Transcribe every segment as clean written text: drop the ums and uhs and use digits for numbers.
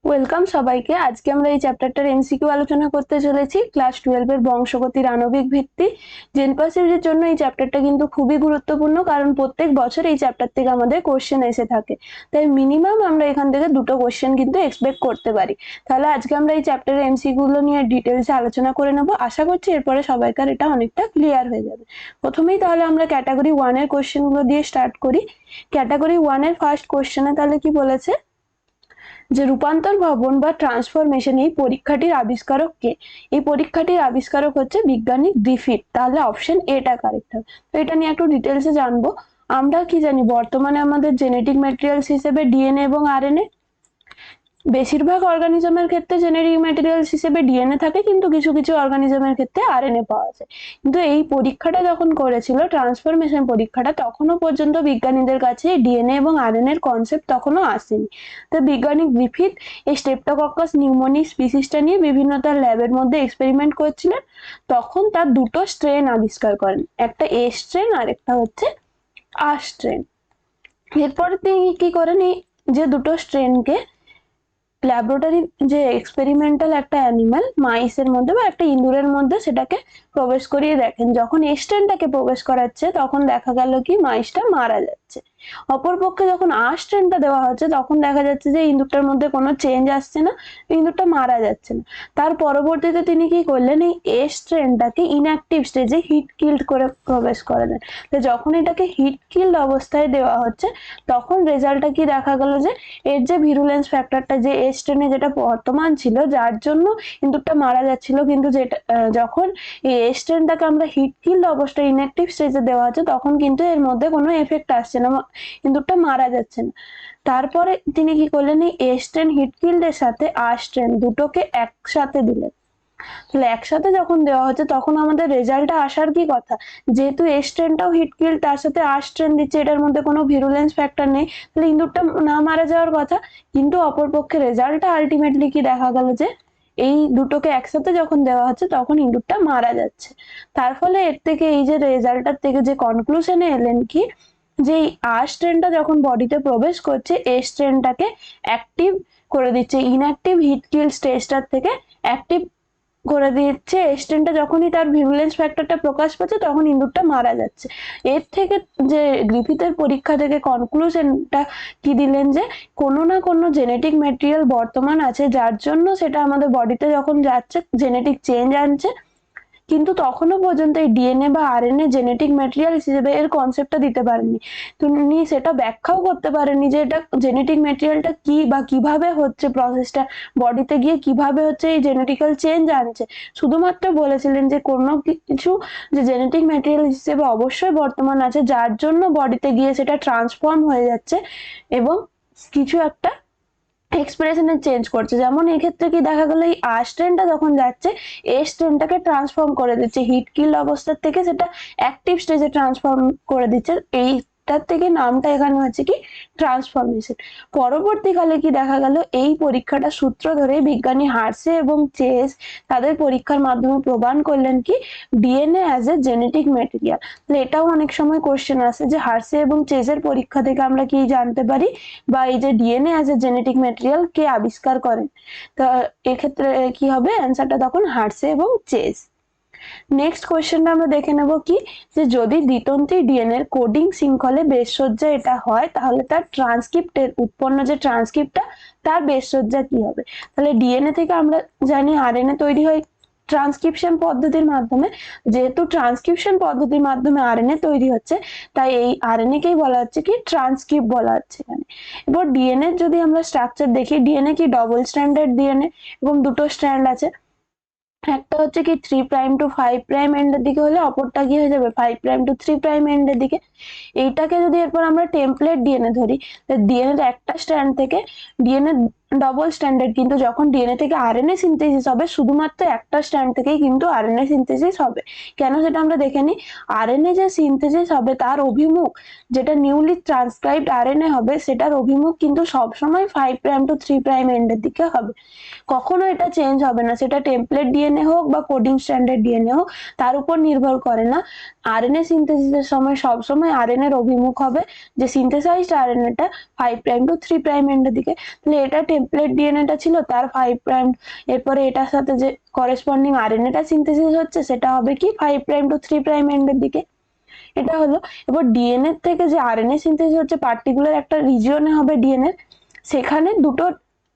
Welcome সবাইকে। আজকে আমরা এই চ্যাপ্টারটার এমসিকিউ আলোচনা করতে চলেছি। ক্লাস 12 এর বংশগতির আণবিক ভিত্তি জেনপাস সিরিজের জন্য এই চ্যাপ্টারটা কিন্তু খুবই গুরুত্বপূর্ণ, কারণ প্রত্যেক বছর এই চ্যাপ্টার থেকে আমাদের কোশ্চেন এসে থাকে। তাই মিনিমাম আমরা এখান থেকে দুটো কোশ্চেন কিন্তু এক্সপেক্ট করতে পারি। তাহলে আজকে আমরা এই চ্যাপ্টারের এমসিকিউ গুলো নিয়ে ডিটেলসে আলোচনা করে নেব। আশা করছি এরপরে সবাইকার এটা অনেকটা ক্লিয়ার হয়ে যাবে। প্রথমেই তাহলে আমরা ক্যাটাগরি 1 এর কোশ্চেন গুলো দিয়ে স্টার্ট করি। ক্যাটাগরি 1 এর ফার্স্ট কোশ্চেনে তাহলে কি বলেছে যে রূপান্তর ভবন বা ট্রান্সফরমেশন এই পরীক্ষাটির আবিষ্কারক কে? এই পরীক্ষাটির আবিষ্কারক হচ্ছে বিজ্ঞানী গ্রিফিথ। তাহলে অপশন এটা কারেক্ট হবে। তো এটা নিয়ে একটু ডিটেলসে জানবো। আমরা কি জানি বর্তমানে আমাদের জেনেটিক ম্যাটেরিয়ালস হিসেবে ডিএনএ এবং আরএনএ। বেশিরভাগ অর্গানিজমের ক্ষেত্রে জেনেটিক ম্যাটেরিয়ালস হিসেবে ডিএনএ থাকে, কিন্তু কিছু কিছু অর্গানিজমের ক্ষেত্রে আরএনএ পাওয়া যায়। কিন্তু এই পরীক্ষাটা যখন করেছিল ট্রান্সফরমেশন পরীক্ষাটা, তখনও পর্যন্ত বিজ্ঞানীদের কাছে ডিএনএ এবং আরএনএ এর কনসেপ্ট তখনও আসেনি। তো বিজ্ঞানী গ্রিফিথ এই স্ট্রেপ্টোকক্কাস নিউমোনি স্পিসিসটা নিয়ে বিভিন্ন তার ল্যাবের মধ্যে এক্সপেরিমেন্ট করছিলেন। তখন তার দুটো স্ট্রেন আবিষ্কার করেন, একটা এ স্ট্রেন আর একটা হচ্ছে আর স্ট্রেন। এরপরে তিনি কি করেন, এই যে দুটো স্ট্রেনকে ল্যাবরেটরি যে এক্সপেরিমেন্টাল একটা অ্যানিমাল মাইসের মধ্যে বা একটা ইঁদুরের মধ্যে সেটাকে প্রবেশ করিয়ে দেখেন। যখন স্ট্রেনটাকে প্রবেশ করাচ্ছে তখন দেখা গেল কি মাইসটা মারা যাচ্ছে। অপরপক্ষে যখন আর স্ট্রেনটা দেওয়া হচ্ছে তখন দেখা যাচ্ছে যে ইঁদুরটার মধ্যে কোনো চেঞ্জ আসছে না, ইঁদুরটা মারা যাচ্ছে না। তার পরবর্তীতে তিনি কি করলেন, এই এ স্ট্রেনটাকে ইনঅ্যাক্টিভ স্টেজে হিট কিল্ড করে প্রবেশ করালেন। তো যখন এটাকে হিট কিল্ড অবস্থায় দেওয়া হচ্ছে তখন রেজাল্টটা কি দেখা গেল যে এর যে ভিরুলেন্স ফ্যাক্টরটা যে এ স্ট্রেনে যেটা বর্তমান ছিল যার জন্য ইঁদুরটা মারা যাচ্ছিল, কিন্তু যেটা যখন এই এ স্ট্রেনটাকে আমরা হিট কিল্ড অবস্থায় ইনঅ্যাক্টিভ স্টেজে দেওয়া হচ্ছে তখন কিন্তু এর মধ্যে কোনো এফেক্ট আসছে না, ইঁদুরটা মারা যাচ্ছে না। তারপরে তিনি কি করলেন, এই এ স্ট্রেন হিট কিল্ডের সাথে আর স্ট্রেন দুটোকে একসাথে দিলেন। তাহলে একসাথে যখন দেওয়া হচ্ছে তখন আমাদের রেজাল্টটা আসার কি কথা, যেহেতু এ স্ট্রেনটাও হিট কিল তার সাথে আর স্ট্রেন দিচ্ছে, এটার মধ্যে কোনো ভিরুলেন্স ফ্যাক্টর নেই, তাহলে ইঁদুরটা না মারা যাওয়ার কথা। কিন্তু অপরপক্ষে রেজাল্টটা আলটিমেটলি কি দেখা গেল যে এই দুটোকে একসাথে যখন দেওয়া হচ্ছে তখন ইঁদুরটা মারা যাচ্ছে। তার ফলে এর থেকে এই যে রেজাল্টটার থেকে যে কনক্লুশনে এলেন কি, যে এই আর স্ট্রেনটা যখন বডিতে প্রবেশ করছে এ স্ট্রেনটাকে অ্যাক্টিভ করে দিচ্ছে, ইনঅ্যাক্টিভ হিট কিল স্টেজটার থেকে অ্যাক্টিভ করে দিচ্ছে। স্টেনটা যখনই তার ভিরুলেন্স ফ্যাক্টরটা প্রকাশ পাচ্ছে তখন ইঁদুরটা মারা যাচ্ছে। এর থেকে যে গ্রিফিথের পরীক্ষা থেকে কনক্লুশনটা কি দিলেন, যে কোনো না কোনো জেনেটিক ম্যাটেরিয়াল বর্তমান আছে যার জন্য সেটা আমাদের বডিতে যখন যাচ্ছে জেনেটিক চেঞ্জ আনছে, কিন্তু তখনও পর্যন্ত এই ডিএনএ বা আরএনএ জেনেটিক ম্যাটেরিয়াল হিসেবে এর কনসেপ্টটা দিতে পারেননি। তিনি সেটা ব্যাখ্যাও করতে পারেননি যে এটা জেনেটিক ম্যাটেরিয়ালটা কি বা কিভাবে হচ্ছে প্রসেসটা, বডিতে গিয়ে কিভাবে হচ্ছে এই জেনেটিক্যাল চেঞ্জ আনছে। শুধুমাত্র বলেছিলেন যে কোনো কিছু যে জেনেটিক ম্যাটেরিয়াল হিসেবে অবশ্যই বর্তমান আছে যার জন্য বডিতে গিয়ে সেটা ট্রান্সফর্ম হয়ে যাচ্ছে এবং কিছু একটা এক্সপ্রেশনে চেঞ্জ করছে। যেমন এক্ষেত্রে কি দেখা গেল, এই আর স্ট্রেনটা যখন যাচ্ছে এ স্ট্রেনটাকে ট্রান্সফর্ম করে দিচ্ছে, হিট কিল অবস্থার থেকে সেটা অ্যাক্টিভ স্টেজে ট্রান্সফর্ম করে দিচ্ছে। এইটার থেকে নামটা এখানে হচ্ছে কি ট্রান্সফরমেশন। পরবর্তীকালে কি দেখা গেল, এই পরীক্ষাটা সূত্র ধরে বিজ্ঞানী হার্সে এবং চেস তাদের পরীক্ষার মাধ্যমে প্রমাণ করলেন কি DNA as a genetic material. এটাও অনেক সময় কোশ্চেন আসে যে হার্সে এবং চেসের পরীক্ষা থেকে আমরা কি জানতে পারি, বা এই যে DNA as a genetic material কে আবিষ্কার করেন। তো এক্ষেত্রে কি হবে, অ্যান্সারটা তখন হার্সে এবং চেস। নেক্সট কোয়েশ্চেনটা আমরা দেখে নেব কি, যে যদি দ্বিতন্ত্রী ডিএনএ এর কোডিং শৃঙ্খলে বেশসজ্জা এটা হয় তাহলে তার ট্রান্সক্রিপ্টের উৎপন্ন যে ট্রান্সক্রিপ্টটা তার বেশসজ্জা কি হবে। তাহলে ডিএনএ থেকে আমরা জানি আরএনএ তৈরি হয় ট্রান্সক্রিপশন পদ্ধতির মাধ্যমে। যেহেতু ট্রান্সক্রিপশন পদ্ধতির মাধ্যমে আরএনএ তৈরি হচ্ছে, তাই এই আরএনএ কেই বলা হচ্ছে কি ট্রান্সক্রিপ্ট বলা হচ্ছে এখানে। এবার ডিএনএ যদি আমরা স্ট্রাকচার দেখি, ডিএনএ কি ডবল স্ট্র্যান্ডেড ডিএনএ এবং দুটো স্ট্র্যান্ড আছে। একটা হচ্ছে কি 3' to 5' এন্ডের দিকে হলে অপরটা কি হয়ে যাবে 5' to 3' এন্ডের দিকে। এইটাকে যদি এরপর আমরা টেমপ্লেট ডিএনএ ধরি, ডিএনএ একটা স্ট্র্যান্ড থেকে ডিএনএ ডবল স্ট্যান্ডার্ড, কিন্তু যখন ডিএনএ থেকে আরএনএ সিনথেসিস হবে শুধুমাত্র একটা স্ট্র্যান্ড থেকেই কিন্তু আরএনএ সিনথেসিস হবে। কেন সেটা আমরা দেখে নিই। আরএনএ যে সিনথেসিস হবে তার অভিমুখ, যেটা নিউলি ট্রান্সক্রাইবড আরএনএ হবে সেটার অভিমুখ কিন্তু সবসময় 5' to 3' এন্ডের দিকে হবে, কখনো এটা চেঞ্জ হবে না। সেটা টেমপ্লেট ডিএনএ হোক বা কোডিং স্ট্যান্ডার্ড ডিএনএ হোক, তার উপর নির্ভর করে না। আরএনএ সিনথেসিসের সময় সবসময় আরএনএ এর অভিমুখ হবে যে সিনথেসাইজড আরএনএটা 5' to 3' এন্ডের দিকে। তাহলে এটা টেমপ্লেট ডিএনএটা ছিল তার 5 প্রাইম, এরপরে এটার সাথে যে করেসপন্ডিং আরএনএটা সিনথেসিস হচ্ছে সেটা হবে কি 5 প্রাইম টু 3 প্রাইম এন্ডের দিকে। এটা হলো। এবার ডিএনএ থেকে যে আরএনএ সিনথেসিস হচ্ছে পার্টিকুলার একটা রিজিয়নে হবে ডিএনএ, সেখানে দুটো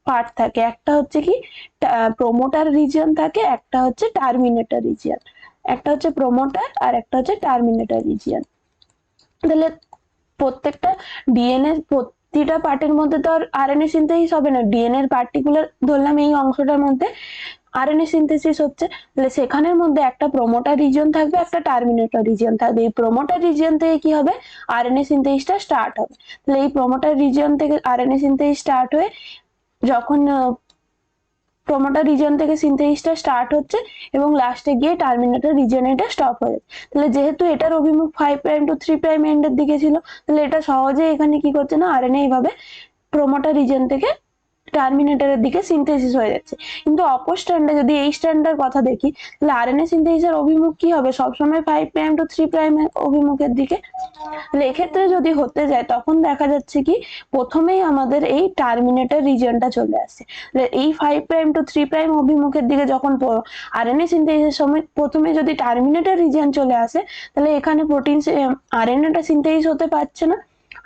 পার্ট থাকে, একটা হচ্ছে কি প্রোমোটার রিজিয়ন থাকে, একটা হচ্ছে টার্মিনেটর রিজিয়ন। একটা হচ্ছে প্রোমোটার আর একটা হচ্ছে টার্মিনেটর রিজিয়ন। তাহলে প্রত্যেকটা ডিএনএ প্রতিটা পার্টের মধ্যে তো আর আরএনএ সিনথেসিস হবে না, ডিএনএ এর পার্টিকুলার ধরলাম এই অংশটার মধ্যে আরএনএ সিনথেসিস হচ্ছে, তাহলে সেখানের মধ্যে একটা প্রোমোটার রিজিয়ন থাকবে, একটা টার্মিনেটর রিজিয়ন থাকবে। এই প্রোমোটার রিজিয়ন থেকে কি হবে, আরএনএ সিনথেসিসটা স্টার্ট হবে। তাহলে এই প্রোমোটার রিজিয়ন থেকে আরএনএ সিনথেসিস স্টার্ট হয়ে যখন প্রোমোটার রিজিয়ন থেকে সিনথেসিসটা স্টার্ট হচ্ছে এবং লাস্টে গিয়ে টার্মিনেটর রিজিয়নে এটা স্টপ হয়ে যাচ্ছে। তাহলে যেহেতু এটার অভিমুখ 5 প্রাইম টু 3 প্রাইম এন্ডের দিকে ছিল, তাহলে এটা সহজে এখানে কি করছে না আরএনএ এইভাবে প্রোমোটার রিজিয়ন থেকে টার্মিনেটরের দিকে সিনথেসিস হয়ে যাচ্ছে। কিন্তু অপর স্ট্র্যান্ডে যদি এই স্ট্র্যান্ডের কথা দেখি, তাহলে আরএনএ সিনথেসিসের অভিমুখ কি হবে, সবসময় 5 প্রাইম টু 3 প্রাইম অভিমুখের দিকে। তাহলে এক্ষেত্রে যদি হতে যায় তখন দেখা যাচ্ছে কি প্রথমেই আমাদের এই টার্মিনেটর রিজিয়নটা চলে আসছে। এই 5 প্রাইম টু 3 প্রাইম অভিমুখের দিকে যখন আরএনএ সিনথেসিসের সময় প্রথমে যদি টার্মিনেটর রিজিয়ন চলে আসে, তাহলে এখানে প্রোটিন আরএনএটা সিনথেসিস হতে পারছে না।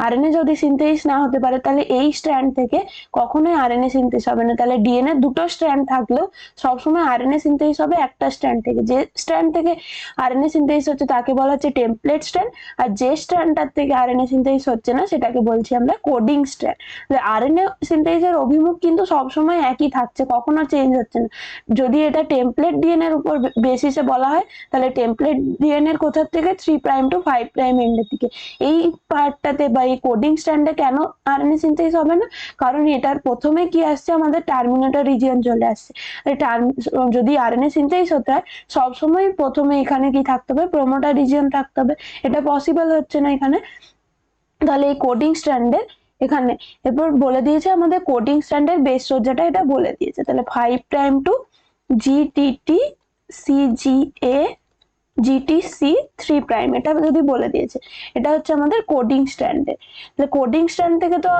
আরএনএ যদি সিনথেসিস না হতে পারে তাহলে এই স্ট্র্যান্ড থেকে কখনোই আরএনএ সিনথেসিস হবে না। তাহলে ডিএনএ দুটো স্ট্র্যান্ড থাকলেও সবসময় আরএনএ সিনথেসিস হবে একটা স্ট্র্যান্ড থেকে। যে স্ট্র্যান্ড থেকে আরএনএ সিনথেসিস হচ্ছে তাকে বলা হচ্ছে টেমপ্লেট স্ট্র্যান্ড, আর যে স্ট্র্যান্ডটার থেকে আরএনএ সিনথেসিস হচ্ছে না সেটাকে বলছি আমরা কোডিং স্ট্র্যান্ড। আরএনএ সিনথেসিসের অভিমুখ কিন্তু সবসময় একই থাকছে, কখনো চেঞ্জ হচ্ছে না। যদি এটা টেমপ্লেট ডিএনএ এর উপর বেসিসে বলা হয়, তাহলে টেমপ্লেট ডিএনএ এর কোথা থেকে 3 প্রাইম টু 5 প্রাইম এন্ডের দিকে। এই পার্টটাতে বা এই কোডিং স্ট্র্যান্ডে কেন আরএনএ সিনথেসিস হবে না, কারণ এটার প্রথমে কি আসছে আমাদের টার্মিনেটর রিজিয়ন চলে আসছে। যদি আরএনএ সিনথেসিস হতে হয় সবসময় প্রথমে এখানে কি থাকতে হবে, প্রোমোটার রিজিয়ন থাকতে হবে, এটা পসিবল হচ্ছে না এখানে। তাহলে এই কোডিং স্ট্র্যান্ডের এখানে এরপর বলে দিয়েছে আমাদের কোডিং স্ট্র্যান্ডের বেস সজ্জাটা এটা বলে দিয়েছে। তাহলে 5 prime to GTT CGA GTC 3 prime, এটা যদি বলে দিয়েছে, এটা হচ্ছে আমাদের কোডিং স্ট্র্যান্ডে। তাহলে কোডিং স্ট্র্যান্ড থেকে তো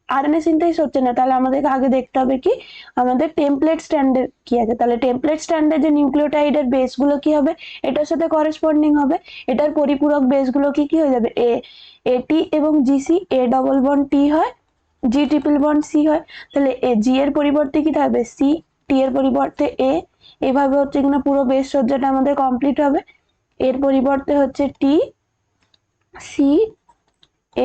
আরএনএ সিনথেসিস হচ্ছে না, তাহলে আমাদেরকে আগে দেখতে হবে কি আমাদের টেমপ্লেট স্ট্র্যান্ডের কি আছে। তাহলে টেমপ্লেট স্ট্র্যান্ডের যে নিউক্লিওটাইডের বেস গুলো কি হবে, এটার সাথে করেসপন্ডিং হবে। এটার পরিপূরক বেস গুলো কি কি হয়ে যাবে, এটি এবং জিসি, এ ডবল বন্ড টি হয়, জি ট্রিপল বন্ড সি হয়। তাহলে জি এর পরিবর্তে কি থাকবে সি, টি এর পরিবর্তে এ, এভাবে হচ্ছে কিনা পুরো বেস সজ্জাটা আমাদের কমপ্লিট হবে। এর পরিবর্তে হচ্ছে টি সি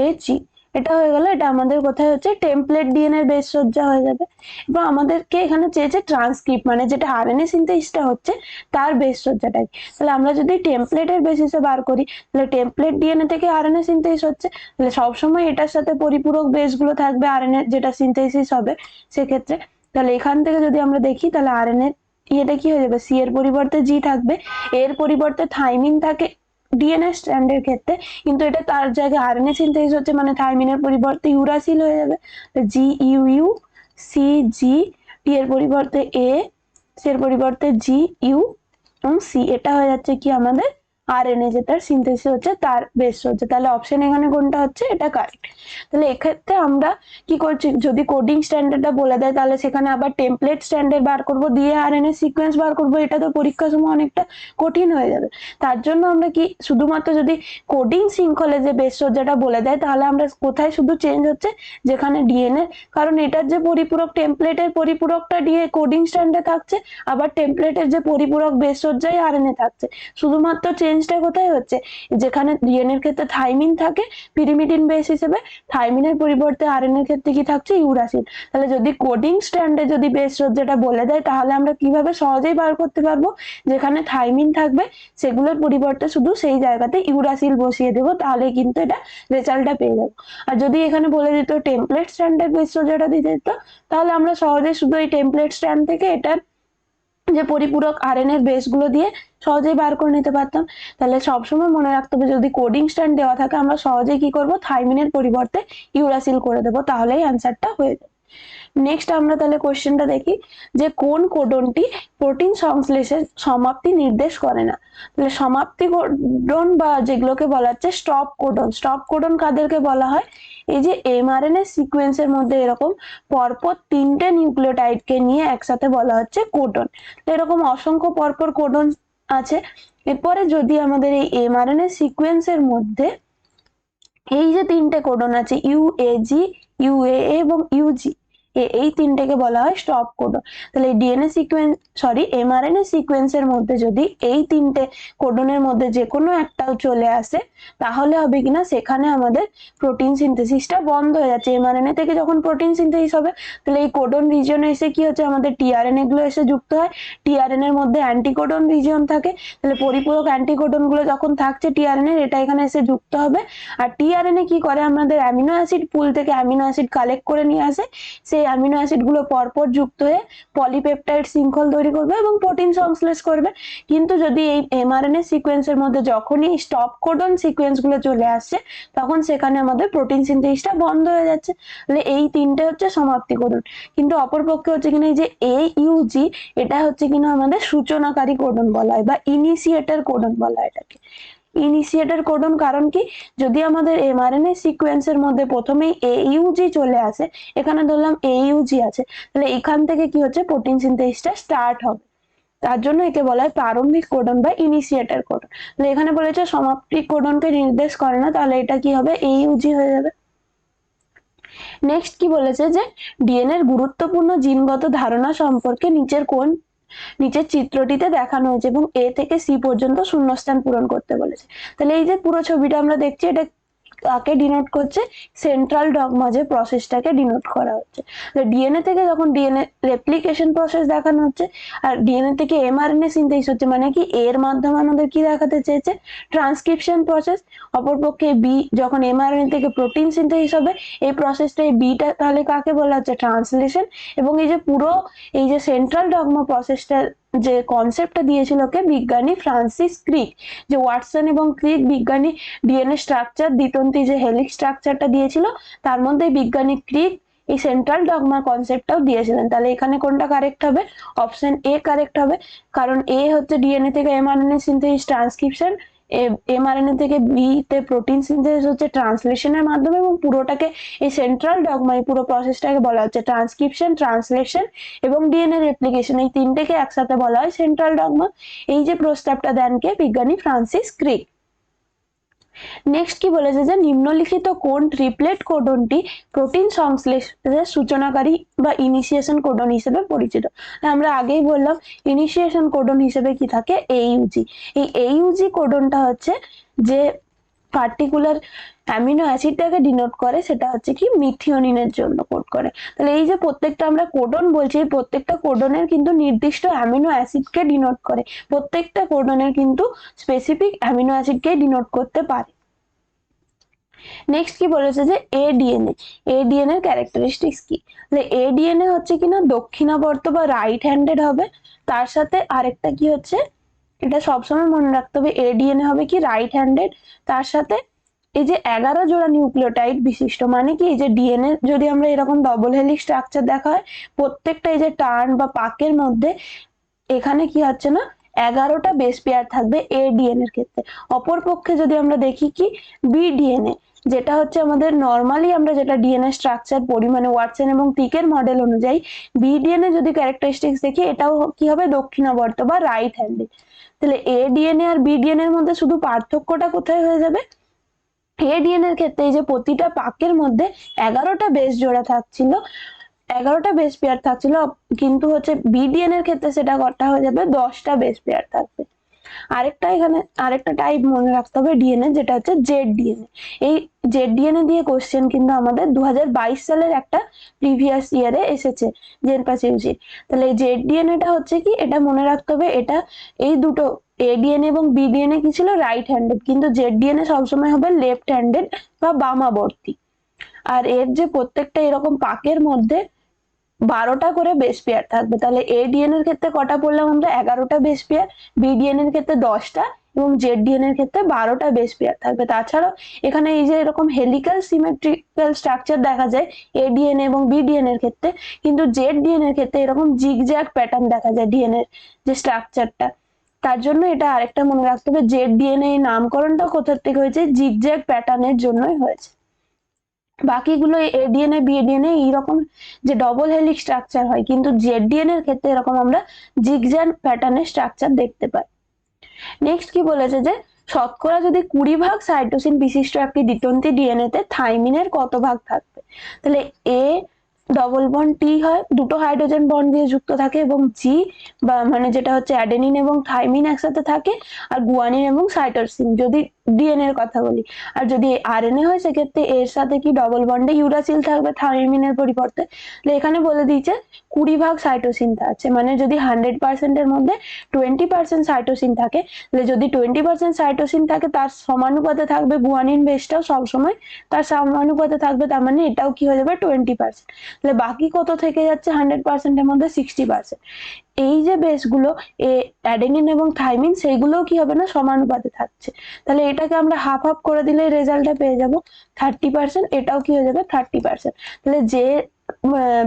এ জি, এটা হয়ে গেল। এটা আমাদের কোথায় হচ্ছে টেমপ্লেট ডিএনএ এর বেস সজ্জা হয়ে যাবে। এবার আমাদেরকে এখানে চেয়েছে ট্রান্সক্রিপ্ট, মানে যেটা আরএনএ সিনথেসিসটা হচ্ছে তার বেস সজ্জাটা কি। তাহলে আমরা যদি টেমপ্লেটের বেসিসে বার করি, তাহলে টেমপ্লেট ডিএনএ থেকে আরএনএ সিনথেসিস হচ্ছে, তাহলে সবসময় এটার সাথে পরিপূরক বেস গুলো থাকবে আরএনএ যেটা সিনথেসিস হবে সেক্ষেত্রে। তাহলে এখান থেকে যদি আমরা দেখি তাহলে আরএনএ এটা কি হয়ে যাবে, সি এর পরিবর্তে জি থাকবে, এর পরিবর্তে থাইমিন থাকে ডিএনএ স্ট্র্যান্ডের ক্ষেত্রে, কিন্তু এটা তার জায়গায় আরএনএ সিনথেসিস হচ্ছে, মানে থাইমিনের পরিবর্তে ইউরাসিল হয়ে যাবে। জি ইউ ইউ সি জি, টি এর পরিবর্তে এ, সি এর পরিবর্তে জি ইউ এবং সি, এটা হয়ে যাচ্ছে কি আমাদের আরএনএ যেটার সিনথেসিস হচ্ছে তার বেস হচ্ছে। তাহলে অপশন এখানে কোনটা হচ্ছে, এটা কারেক্ট। তাহলে এক্ষেত্রে আমরা কি করছি, যদি কোডিং স্ট্যান্ডার্ডটা বলে দেয় তাহলে সেখানে আবার টেমপ্লেট স্ট্যান্ডার্ড বার করব, দিয়ে আরএনএ সিকোয়েন্স বার করব, এটা তো পরীক্ষার সময় অনেকটা কঠিন হয়ে যাবে। তার জন্য আমরা কি শুধুমাত্র যদি কোডিং শৃঙ্খলে যে বেস সজ্জাটা বলে দেয় তাহলে আমরা কোথায় শুধু চেঞ্জ হচ্ছে যেখানে ডিএনএ, কারণ এটার যে পরিপূরক টেমপ্লেটের পরিপূরকটা ডিএ কোডিং স্ট্যান্ডে থাকছে, আবার টেমপ্লেটের যে পরিপূরক বেস সজ্জায় আরএনএ থাকছে। শুধুমাত্র চেঞ্জটা কোথায় হচ্ছে, যেখানে ডিএনএ এর ক্ষেত্রে থাইমিন থাকে পিরিমিডিন বেস হিসেবে, থাইমিনের পরিবর্তে আরএনএ এর ক্ষেত্রে কি থাকছে ইউরাসিল। তাহলে যদি কোডিং স্ট্যান্ডে যদি বেস সজ্জাটা বলে দেয় তাহলে আমরা কিভাবে সহজেই বার করতে পারবো, যেখানে থাইমিন থাকবে সেগুলোর পরিবর্তে শুধু সেই জায়গাতে ইউরাসিল বসিয়ে দেবো, তাহলে কিন্তু এটা রেজাল্টটা পেয়ে যাবো। আর যদি এখানে বলে দিত টেমপ্লেট স্ট্যান্ডের বেস সজ্জাটা দিতে দিত, তাহলে আমরা সহজে শুধু এই টেমপ্লেট স্ট্যান্ড থেকে এটার যে পরিপূরক আরএনএ এর বেস গুলো দিয়ে সহজেই বার করে নিতে পারতাম। তাহলে সবসময় মনে রাখতে হবে যদি কোডিং স্ট্যান্ড দেওয়া থাকে আমরা সহজেই কি করব, থাইমিনের পরিবর্তে ইউরাসিল করে দেবো, তাহলেই অ্যান্সারটা হয়ে যাবে। নেক্সট আমরা তাহলে কোশ্চেনটা দেখি যে কোন কোডনটি প্রোটিন সংশ্লেষের সমাপ্তি নির্দেশ করে না। তাহলে সমাপ্তি কোডন বা যেগুলোকে বলা হচ্ছে স্টপ কোডন, স্টপ কোডন কাদেরকে বলা হয়? এই যে এমআরএনএ সিকোয়েন্সের মধ্যে এরকম পরপর 3টে নিউক্লিওটাইডকে নিয়ে একসাথে বলা হচ্ছে কোডন। এরকম অসংখ্য পরপর কোডন আছে। এরপরে যদি আমাদের এই এমআরএনএ সিকোয়েন্সের মধ্যে এই যে 3টে কোডন আছে ইউএজি, ইউএএ এবং ইউজি, এই 3টেকে বলা হয় স্টপ কোডন। তাহলে ডিএনএ সিকোয়েন্স এমআরএনএ সিকোয়েন্সের মধ্যে যদি এই 3টে কোডনের মধ্যে যে কোনো একটাও চলে আসে তাহলে হবে কিনা সেখানে আমাদের প্রোটিন সিনথেসিসটা বন্ধ হয়ে যাচ্ছে। এমআরএনএ থেকে যখন প্রোটিন সিনথেসিস হবে তাহলে এই কোডন রিজিয়নে এসে কি হচ্ছে, আমাদের টিআরএনএ গুলো এসে যুক্ত হয়। টিআরএনএ এর মধ্যে অ্যান্টিকোডন রিজিয়ন থাকে, তাহলে পরিপূরক অ্যান্টিকোডন গুলো যখন থাকছে টিআরএনএ এটা এখানে এসে যুক্ত হবে। আর টিআরএনএ কি করে, আমাদের অ্যামিনো অ্যাসিড পুল থেকে অ্যামিনো অ্যাসিড কালেক্ট করে নিয়ে আসে, সেই অ্যামিনো অ্যাসিড গুলো পরপর যুক্ত হয়ে পলিপেপটাইড শৃঙ্খল তৈরি করবে এবং প্রোটিন সংশ্লেষ করবে। কিন্তু যদি এই এমআরএনএ সিকোয়েন্সের মধ্যে যখনই স্টপ কোডন সিকোয়েন্স গুলো চলে আসছে তখন সেখানে আমাদের প্রোটিন সিনথেসিসটা বন্ধ হয়ে যাচ্ছে। তাহলে এই 3টে হচ্ছে সমাপ্তি কোডন। কিন্তু অপরপক্ষে হচ্ছে কিনা এই যে এইউজি, এটা হচ্ছে কিনা আমাদের সূচনাকারী কোডন বলা হয় বা ইনিশিয়েটর কোডন বলা হয় এটাকে। ইনিশিয়েটর কোডন কারণ কি, যদি আমাদের এমআরএনএ সিকোয়েন্সের মধ্যে প্রথমেই এইউজি চলে আসে, এখানে ধরলাম এইউজি আছে, তাহলে এখান থেকে কি হচ্ছে প্রোটিন সিনথেসিসটা স্টার্ট হবে, তার জন্য একে বলা হয় প্রারম্ভিক কোডন বা ইনিশিয়েটর কোডন। তাহলে এখানে বলেছে সমাপ্তি কোডনকে নির্দেশ করে না, তাহলে এটা কি হবে, এইউজি হয়ে যাবে। নেক্সট কি বলেছে যে ডিএনএর গুরুত্বপূর্ণ জিনগত ধারণা সম্পর্কে নিচের চিত্রটিতে দেখানো হয়েছে এবং এ থেকে সি পর্যন্ত শূন্যস্থান পূরণ করতে বলেছে। তাহলে এই যে পুরো ছবিটা আমরা দেখছি এটা কাকে ডিনোট করছে, সেন্ট্রাল ডগমা যে প্রসেসটাকে ডিনোট করা হচ্ছে। ডিএনএ থেকে যখন ডিএনএ রেপ্লিকেশন প্রসেস দেখানো হচ্ছে আর ডিএনএ থেকে এমআরএনএ সিনথেসিস হচ্ছে, মানে কি এর মাধ্যমে আমাদের কি দেখাতে চেয়েছে, ট্রান্সক্রিপশন প্রসেস। অপরপক্ষে বি যখন এমআরএনএ থেকে প্রোটিন সিনথেসিস হবে এই প্রসেসটা, এই বিটা তাহলে কাকে বলা হচ্ছে, ট্রান্সলেশন। এবং এই যে পুরো এই যে সেন্ট্রাল ডগমা প্রসেসটা যে কনসেপ্টটা দিয়েছিল কে, বিজ্ঞানী ফ্রান্সিস ক্রিক। যে ওয়াটসন এবং ক্রিক বিজ্ঞানী ডিএনএ স্ট্রাকচার দ্বিতন্ত্রী যে হেলিক্স স্ট্রাকচারটা দিয়েছিল তার মধ্যে বিজ্ঞানী ক্রিক এই সেন্ট্রাল ডগমা কনসেপ্টটাও দিয়েছিলেন। তাহলে এখানে কোনটা কারেক্ট হবে, অপশন এ কারেক্ট হবে, কারণ এ হচ্ছে ডিএনএ থেকে এমআরএনএ সিনথেসিস ট্রান্সক্রিপশন, এমআরএনএ থেকে বি তে প্রোটিন সিনথেসিস হচ্ছে ট্রান্সলেশনের মাধ্যমে, এবং পুরোটাকে এই সেন্ট্রাল ডগমা এই পুরো প্রসেসটাকে বলা হচ্ছে ট্রান্সক্রিপশন, ট্রান্সলেশন এবং ডিএনএ রেপ্লিকেশন, এই 3টেকে একসাথে বলা হয় সেন্ট্রাল ডগমা। এই যে প্রস্তাবটা দেন কে, বিজ্ঞানী ফ্রান্সিস ক্রিক। নেক্সট কি বলেছে যে নিম্নলিখিত কোন ট্রিপলেট কোডনটি প্রোটিন সংশ্লেষের সূচনাকারী বা ইনিশিয়েশন কোডন হিসেবে পরিচিত। আমরা আগেই বললাম ইনিশিয়েশন কোডন হিসেবে কি থাকে, এইউজি। এই এইউজি কোডনটা হচ্ছে যে পার্টিকুলার অ্যামিনো অ্যাসিডটাকে ডিনোট করে, সেটা হচ্ছে কি মিথিওনিনের জন্য কোড করে। তাহলে এই যে প্রত্যেকটা আমরা কোডন বলছি, প্রত্যেকটা কোডনের কিন্তু নির্দিষ্ট অ্যামিনো অ্যাসিডকে ডিনোট করে, প্রত্যেকটা কোডনের কিন্তু স্পেসিফিক অ্যামিনো অ্যাসিডকে ডিনোট করতে পারে। নেক্সট কি বলেছে যে এডিএনএ, এডিএনএ এর ক্যারেক্টারিস্টিক্স কি, তাহলে এডিএনএ হচ্ছে কিনা দক্ষিণাবর্ত বা রাইট হ্যান্ডেড হবে, তার সাথে আরেকটা কি হচ্ছে, এটা সবসময় মনে রাখতে হবে, এডিএনএ হবে কি রাইট হ্যান্ডেড, তার সাথে এই যে 11 জোড়া নিউক্লিওটাইড বিশিষ্ট, মানে কি এই যে ডিএনএ যদি আমরা এরকম ডবল হেলিক্স স্ট্রাকচার দেখা হয় প্রত্যেকটা এই যে টার্ন বা পাকের মধ্যে এখানে কি হচ্ছে না 11টা বেস পেয়ার থাকবে এডিএনএ এর ক্ষেত্রে। অপরপক্ষে যদি আমরা দেখি কি বিডিএনএ, যেটা হচ্ছে আমাদের নর্মালি আমরা যেটা ডিএনএ স্ট্রাকচার পড়ি মানে ওয়াটসন এবং টিকের মডেল অনুযায়ী, বিডিএনএ যদি ক্যারেক্টারিস্টিক্স দেখি এটাও কি হবে দক্ষিণাবর্ত বা রাইট হ্যান্ডেড। তাহলে এডিএনএ আর বিডিএনএ এর মধ্যে শুধু পার্থক্যটা কোথায় হয়ে যাবে, এডিএনএ এর ক্ষেত্রে এই যে প্রতিটা পাকের মধ্যে 11টা বেস জোড়া থাকছিল, 11টা বেস পেয়ার থাকছিল, কিন্তু হচ্ছে বিডিএনএ এর ক্ষেত্রে সেটা কটা হয়ে যাবে 10টা বেস পেয়ার থাকবে। আরেকটা এখানে আরেকটা টাইপ মনে রাখতে হবে ডিএনএ, যেটা হচ্ছে জেড ডিএনএ। এই জেড ডিএনএ দিয়ে কোশ্চেন কিন্তু আমাদের 2022 সালের একটা প্রিভিয়াস ইয়ারে এসেছে জেনপাস ইউজি। তাহলে এই জেড ডিএনএটা হচ্ছে কি, এটা মনে রাখতে হবে, এটা এই দুটো এডিএনএ এবং বিডিএনএ কি ছিল রাইট হ্যান্ডেড, কিন্তু জেড ডিএনএ সবসময় হবে লেফট হ্যান্ডেড বা বামাবর্তী। আর এর যে প্রত্যেকটা এরকম পাকের মধ্যে 12টা করে বেস পেয়ার থাকবে। তাহলে এডিএনএ এর ক্ষেত্রে কটা পড়লাম আমরা, 11টা বেস পেয়ার, বিডিএনএ এর ক্ষেত্রে 10টা, এবং জেড ডিএনএ এর ক্ষেত্রে 12টা বেস পেয়ার থাকবে। তাছাড়াও এখানে এই যে এরকম হেলিক্যাল সিমেট্রিক্যাল স্ট্রাকচার দেখা যায় এ ডিএনএ এবং বি ডিএনএ এর ক্ষেত্রে, কিন্তু জেড ডিএনএ এর ক্ষেত্রে এরকম জিগজ্যাগ প্যাটার্ন দেখা যায় ডিএনএ এর যে স্ট্রাকচারটা। তার জন্য এটা আরেকটা মনে রাখতে হবে, জেড ডিএনএ নামকরণটা কোথা থেকে হয়েছে, জিগজ্যাগ প্যাটার্নের জন্যই হয়েছে। বাকিগুলো এ ডিএনএ বি ডিএনএ এইরকম যে ডবল হেলিক্স স্ট্রাকচার হয়, কিন্তু জেড ডিএনএ এর ক্ষেত্রে এরকম আমরা জিগজ্যাগ প্যাটার্নের স্ট্রাকচার দেখতে পাই। নেক্সট কি বলেছে যে শতকরা যদি 20 ভাগ সাইটোসিন বিশিষ্ট একটি দ্বিতন্তি ডিএনএ তে থাইমিনের কত ভাগ থাকবে। তাহলে এ ডবল বন্ড টি হয়, দুটো হাইড্রোজেন বন্ড দিয়ে যুক্ত থাকে, এবং জি বা মানে যেটা হচ্ছে অ্যাডেনিন এবং থাইমিন একসাথে থাকে, আর গুয়ানিন এবং সাইটোসিন যদি ডিএনএ এর কথা বলি। আর যদি আরএনএ হয় সেক্ষেত্রে এর সাথে কি ডবল বন্ডে ইউরাসিল থাকবে থাইমিনের পরিবর্তে। এখানে বলে দিয়েছে 20 ভাগ সাইটোসিন আছে, মানে যদি 100% এর মধ্যে 20% সাইটোসিন থাকে, তাহলে যদি 20% সাইটোসিন থাকে তার সমানুপাতে থাকবে গুয়ানিন বেসটাও সবসময় তার সমানুপাতে থাকবে, তার মানে এটাও কি হয়ে যাবে 20%। তাহলে বাকি কত থেকে যাচ্ছে 100% এর মধ্যে 60%। এই যে বেসগুলো অ্যাডেনিন এবং থাইমিন সেইগুলোও কি হবে না সমানুপাতে থাকছে, তাহলে এটাকে আমরা হাফ হাফ করে দিলে রেজাল্টটা পেয়ে যাব 30%, এটাও কি হয়ে যাবে 30%। তাহলে যে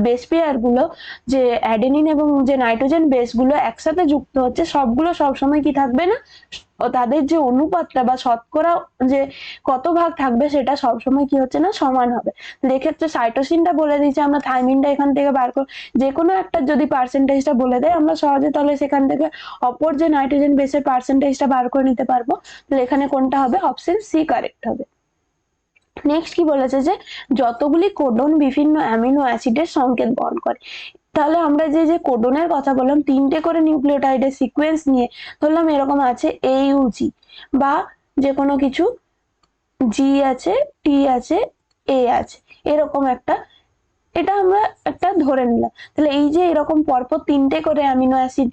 বেস পেয়ার গুলো যে অ্যাডেনিন এবং যে নাইট্রোজেন বেস গুলো একসাথে যুক্ত হচ্ছে সবগুলো সবসময় কি থাকবে না, তাদের যে অনুপাতটা বা শতকরা যে কত ভাগ থাকবে সেটা সবসময় কি হচ্ছে না সমান হবে। এক্ষেত্রে সাইটোসিনটা বলে দিয়েছে, আমরা থাইমিনটা এখান থেকে বার করব, যে কোনো একটা যদি পার্সেন্টেজটা বলে দেয় আমরা সহজে তাহলে সেখান থেকে অপর যে নাইট্রোজেন বেসের পার্সেন্টেজটা বার করে নিতে পারবো। তাহলে এখানে কোনটা হবে, অপশন সি কারেক্ট হবে। নেক্সট কি বলেছে যে যতগুলি কোডন বিভিন্ন অ্যামিনো অ্যাসিডের সংকেত বহন করে। তাহলে আমরা যে যে কোডনের কথা বললাম 3টে করে নিউক্লিওটাইডের সিকোয়েন্স নিয়ে ধরলাম এরকম আছে AUG, বা যে কোনো কিছু জি আছে, টি আছে, এ আছে, এরকম একটা, এটা আমরা একটা ধরে নিলাম। তাহলে এই যে এরকম পরপর 3টে করে অ্যামিনো অ্যাসিড,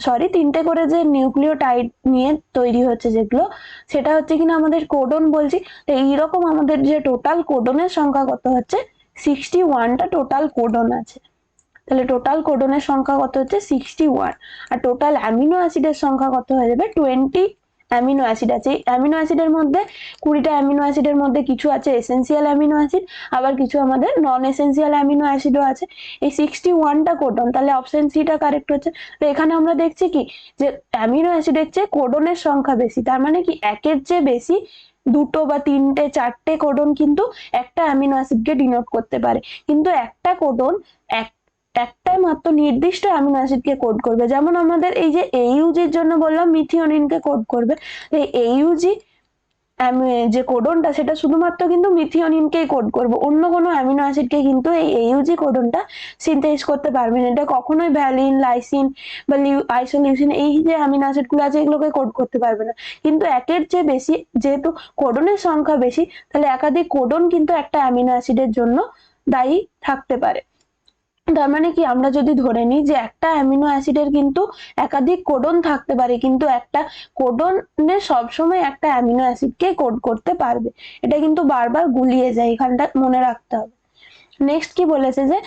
সরি 3টে করে যে নিউক্লিওটাইড নিয়ে তৈরি হচ্ছে যেগুলো, সেটা হচ্ছে কিনা আমাদের কোডন বলছি। তো এইরকম আমাদের যে টোটাল কোডনের সংখ্যা কত হচ্ছে 61টা টোটাল কোডন আছে। তাহলে টোটাল কোডনের সংখ্যা কত হচ্ছে 61, আর টোটাল অ্যামিনো অ্যাসিডের সংখ্যা কত হয়ে যাবে 20 অ্যামিনো অ্যাসিড আছে। এই অ্যামিনো অ্যাসিডের মধ্যে 20টা অ্যামিনো অ্যাসিডের মধ্যে কিছু আছে এসেন্সিয়াল অ্যামিনো অ্যাসিড, আবার কিছু আমাদের নন এসেন্সিয়াল অ্যামিনো অ্যাসিডও আছে। এই 61টা কোডন, তাহলে অপশন সিটা কারেক্ট হচ্ছে। তো এখানে আমরা দেখছি কি যে অ্যামিনো অ্যাসিডের চেয়ে কোডনের সংখ্যা বেশি, তার মানে কি একের চেয়ে বেশি দুটো বা তিনটে চারটে কোডন কিন্তু একটা অ্যামিনো অ্যাসিডকে ডিনোট করতে পারে, কিন্তু একটা কোডন একটাই মাত্র নির্দিষ্ট অ্যামিনো অ্যাসিডকে কোড করবে। যেমন আমাদের এই যে AUG-র জন্য বললাম মিথিওনিনকে কোড করবে, এই AUG যে কোডনটা সেটা শুধুমাত্র কিন্তু মিথিওনিনকেই কোড করবে, অন্য কোনো অ্যামিনো অ্যাসিডকে কিন্তু এই AUG কোডনটা সিনথেসিস করতে পারবে না। এটা কখনোই ভ্যালিন, লাইসিন বা আইসোলিউসিন এই যে অ্যামিনো অ্যাসিডগুলো আছে এগুলোকে কোড করতে পারবে না। কিন্তু একের চেয়ে বেশি যেহেতু কোডনের সংখ্যা বেশি, তাহলে একাধিক কোডন কিন্তু একটা অ্যামিনো অ্যাসিডের জন্য দায়ী থাকতে পারে। তার মানে কি আমরা যদি ধরে নিই যে একটা অ্যামিনো অ্যাসিডের কিন্তু একাধিক কোডন থাকতে পারে, কিন্তু একটা কোডনে সবসময় একটা অ্যামিনো অ্যাসিডকে কোড করতে পারবে, এটা কিন্তু বারবার গুলিয়ে যায়, এখানটা মনে রাখতে হবে। নেক্সট কি বলেছে যে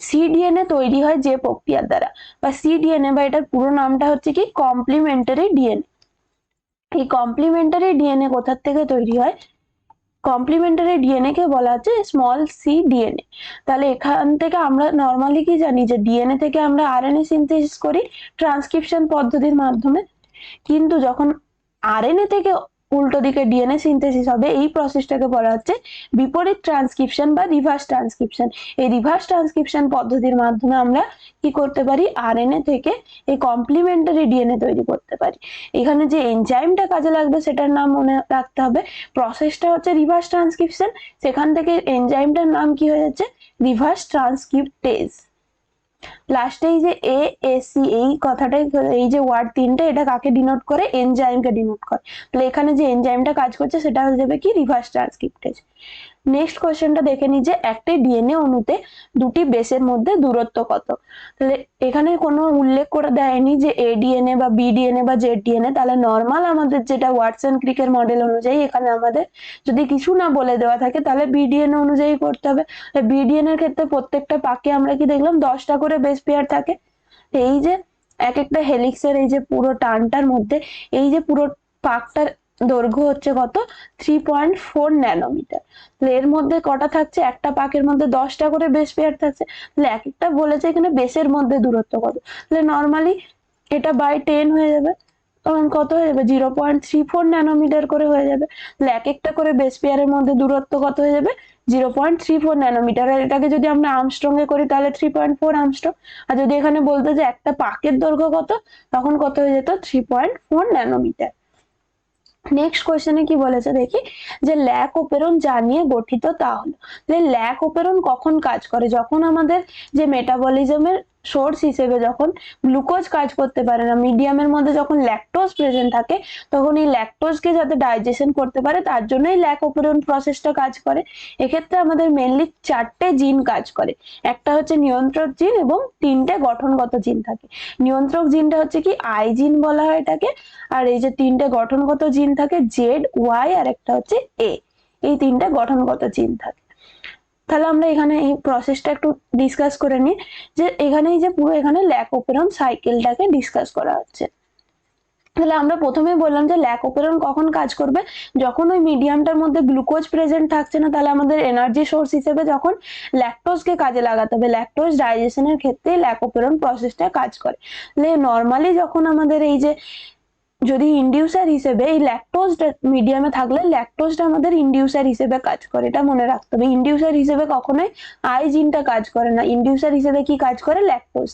সিডিএনএ তৈরি হয় যে প্রক্রিয়ার দ্বারা, বা সিডিএনএ বা এটার পুরো নামটা হচ্ছে কি কমপ্লিমেন্টারি ডিএনএ। এই কমপ্লিমেন্টারি ডিএনএ কোথা থেকে তৈরি হয়, কমপ্লিমেন্টারি ডিএনএ কে বলা হচ্ছে স্মল সি ডিএনএ। তাহলে এখান থেকে আমরা নর্মালি কি জানি যে ডিএনএ থেকে আমরা আরএনএ সিনথেসিস করি ট্রান্সক্রিপশন পদ্ধতির মাধ্যমে, কিন্তু যখন আরএনএ থেকে উল্টো দিকে ডিএনএ সিনথেসিস হবে এই প্রসেসটাকে বলা হচ্ছে বিপরীত ট্রান্সক্রিপশন বা রিভার্স ট্রান্সক্রিপশন। এই রিভার্স ট্রান্সক্রিপশন পদ্ধতির মাধ্যমে আমরা কি করতে পারি, আরএনএ থেকে এই কমপ্লিমেন্টারি ডিএনএ তৈরি করতে পারি। এখানে যে এনজাইমটা কাজে লাগবে সেটার নাম মনে রাখতে হবে, প্রসেসটা হচ্ছে রিভার্স ট্রান্সক্রিপশন, সেখান থেকে এনজাইমটার নাম কি হয়ে যাচ্ছে রিভার্স ট্রান্সক্রিপ্টেজ। লাস্টে এই যে AAC এই কথাটাই, এই যে ওয়ার্ড তিনটে এটা কাকে ডিনোট করে, এনজাইমকে ডিনোট করে। তাহলে এখানে যে এনজাইমটা কাজ করছে সেটা হয়ে যাবে কি রিভার্স ট্রান্সক্রিপ্টেজ। নেক্সট কোশ্চেনটা দেখে নি যে একটি ডিএনএ অণুতে দুটি বেসের মধ্যে দূরত্ব কত। তাহলে এখানে কোনো উল্লেখ করে দেয়নি যে ADNA বা BDNA বা ZDNA, তাহলে নর্মাল আমাদের যেটা ওয়াটসন ক্রিকের মডেল অনুযায়ী এখানে আমাদের যদি কিছু না বলে দেওয়া থাকে তাহলে BDNA অনুযায়ী করতে হবে। BDNA এর ক্ষেত্রে প্রত্যেকটা পাকে আমরা কি দেখলাম 10টা করে বেস পেয়ার থাকে। এই যে এক একটা হেলিক্সের এই যে পুরো টানটার মধ্যে এই যে পুরো পাকটার দৈর্ঘ্য হচ্ছে কত 3.4 ন্যানোমিটার। তাহলে এর মধ্যে কটা থাকছে, একটা পাকের মধ্যে 10টা করে বেস পেয়ার থাকছে। তাহলে এক একটা বলেছে এখানে বেসের মধ্যে দূরত্ব কত, তাহলে নর্মালি এটা বাই 10 হয়ে যাবে, তখন কত হয়ে যাবে 0.34 ন্যানোমিটার করে হয়ে যাবে। তাহলে এক একটা করে বেস পেয়ারের মধ্যে দূরত্ব কত হয়ে যাবে 0.34 ন্যানোমিটার। আর এটাকে যদি আমরা আর্মস্ট্রং এ করি তাহলে 3.4 আর্মস্ট্রং। আর যদি এখানে বলতো যে একটা পাকের দৈর্ঘ্য কত, তখন কত হয়ে যেত 3.4 ন্যানোমিটার। নেক্সট কোয়েশ্চেনে কি বলেছে দেখি, যে ল্যাক ও প্রেরণ যা নিয়ে গঠিত তা হলো। ল্যাক ও প্রেরণ কখন কাজ করে, যখন আমাদের যে মেটাবলিজমের সোর্স হিসেবে যখন গ্লুকোজ কাজ করতে পারে না, মিডিয়ামের মধ্যে যখন ল্যাকটোজ প্রেজেন্ট থাকে, তখন এই ল্যাকটোজকে যাতে ডাইজেশন করতে পারে তার জন্যই ল্যাক ও প্রেরণ প্রসেসটা কাজ করে। এক্ষেত্রে আমাদের মেনলি 4টে জিন কাজ করে। একটা হচ্ছে নিয়ন্ত্রক জিন এবং 3টে গঠনগত জিন থাকে। নিয়ন্ত্রক জিনটা হচ্ছে কি আই জিন বলা হয় এটাকে, আর এই যে 3টে গঠনগত জিন থাকে জেড, ওয়াই আর একটা হচ্ছে এ, এই 3টে গঠনগত জিন থাকে। তাহলে আমরা এখানে এই প্রসেসটা একটু ডিসকাস করে নিই, যে এখানে এই যে পুরো এখানে ল্যাক ও প্রেরণ সাইকেলটাকে ডিসকাস করা হচ্ছে। তাহলে আমরা প্রথমে বললাম যে ল্যাক ও প্রেরণ কখন কাজ করবে, যখন ওই মিডিয়ামটার মধ্যে গ্লুকোজ প্রেজেন্ট থাকছে না, তাহলে আমাদের এনার্জি সোর্স হিসেবে যখন ল্যাকটোজকে কাজে লাগাতে হবে, ল্যাকটোজ ডাইজেশনের ক্ষেত্রে ল্যাক ও প্রেরণ প্রসেসটা কাজ করে। তাহলে নর্মালি যখন আমাদের এই যে যদি ইন্ডিউসার হিসেবে এই ল্যাকটোজটা মিডিয়ামে থাকলে ল্যাকটোজটা আমাদের ইন্ডিউসার হিসেবে কাজ করে, এটা মনে রাখতে হবে। ইন্ডিউসার হিসেবে কখনোই আই জিনটা কাজ করে না, ইন্ডিউসার হিসেবে কি কাজ করে ল্যাকটোজ।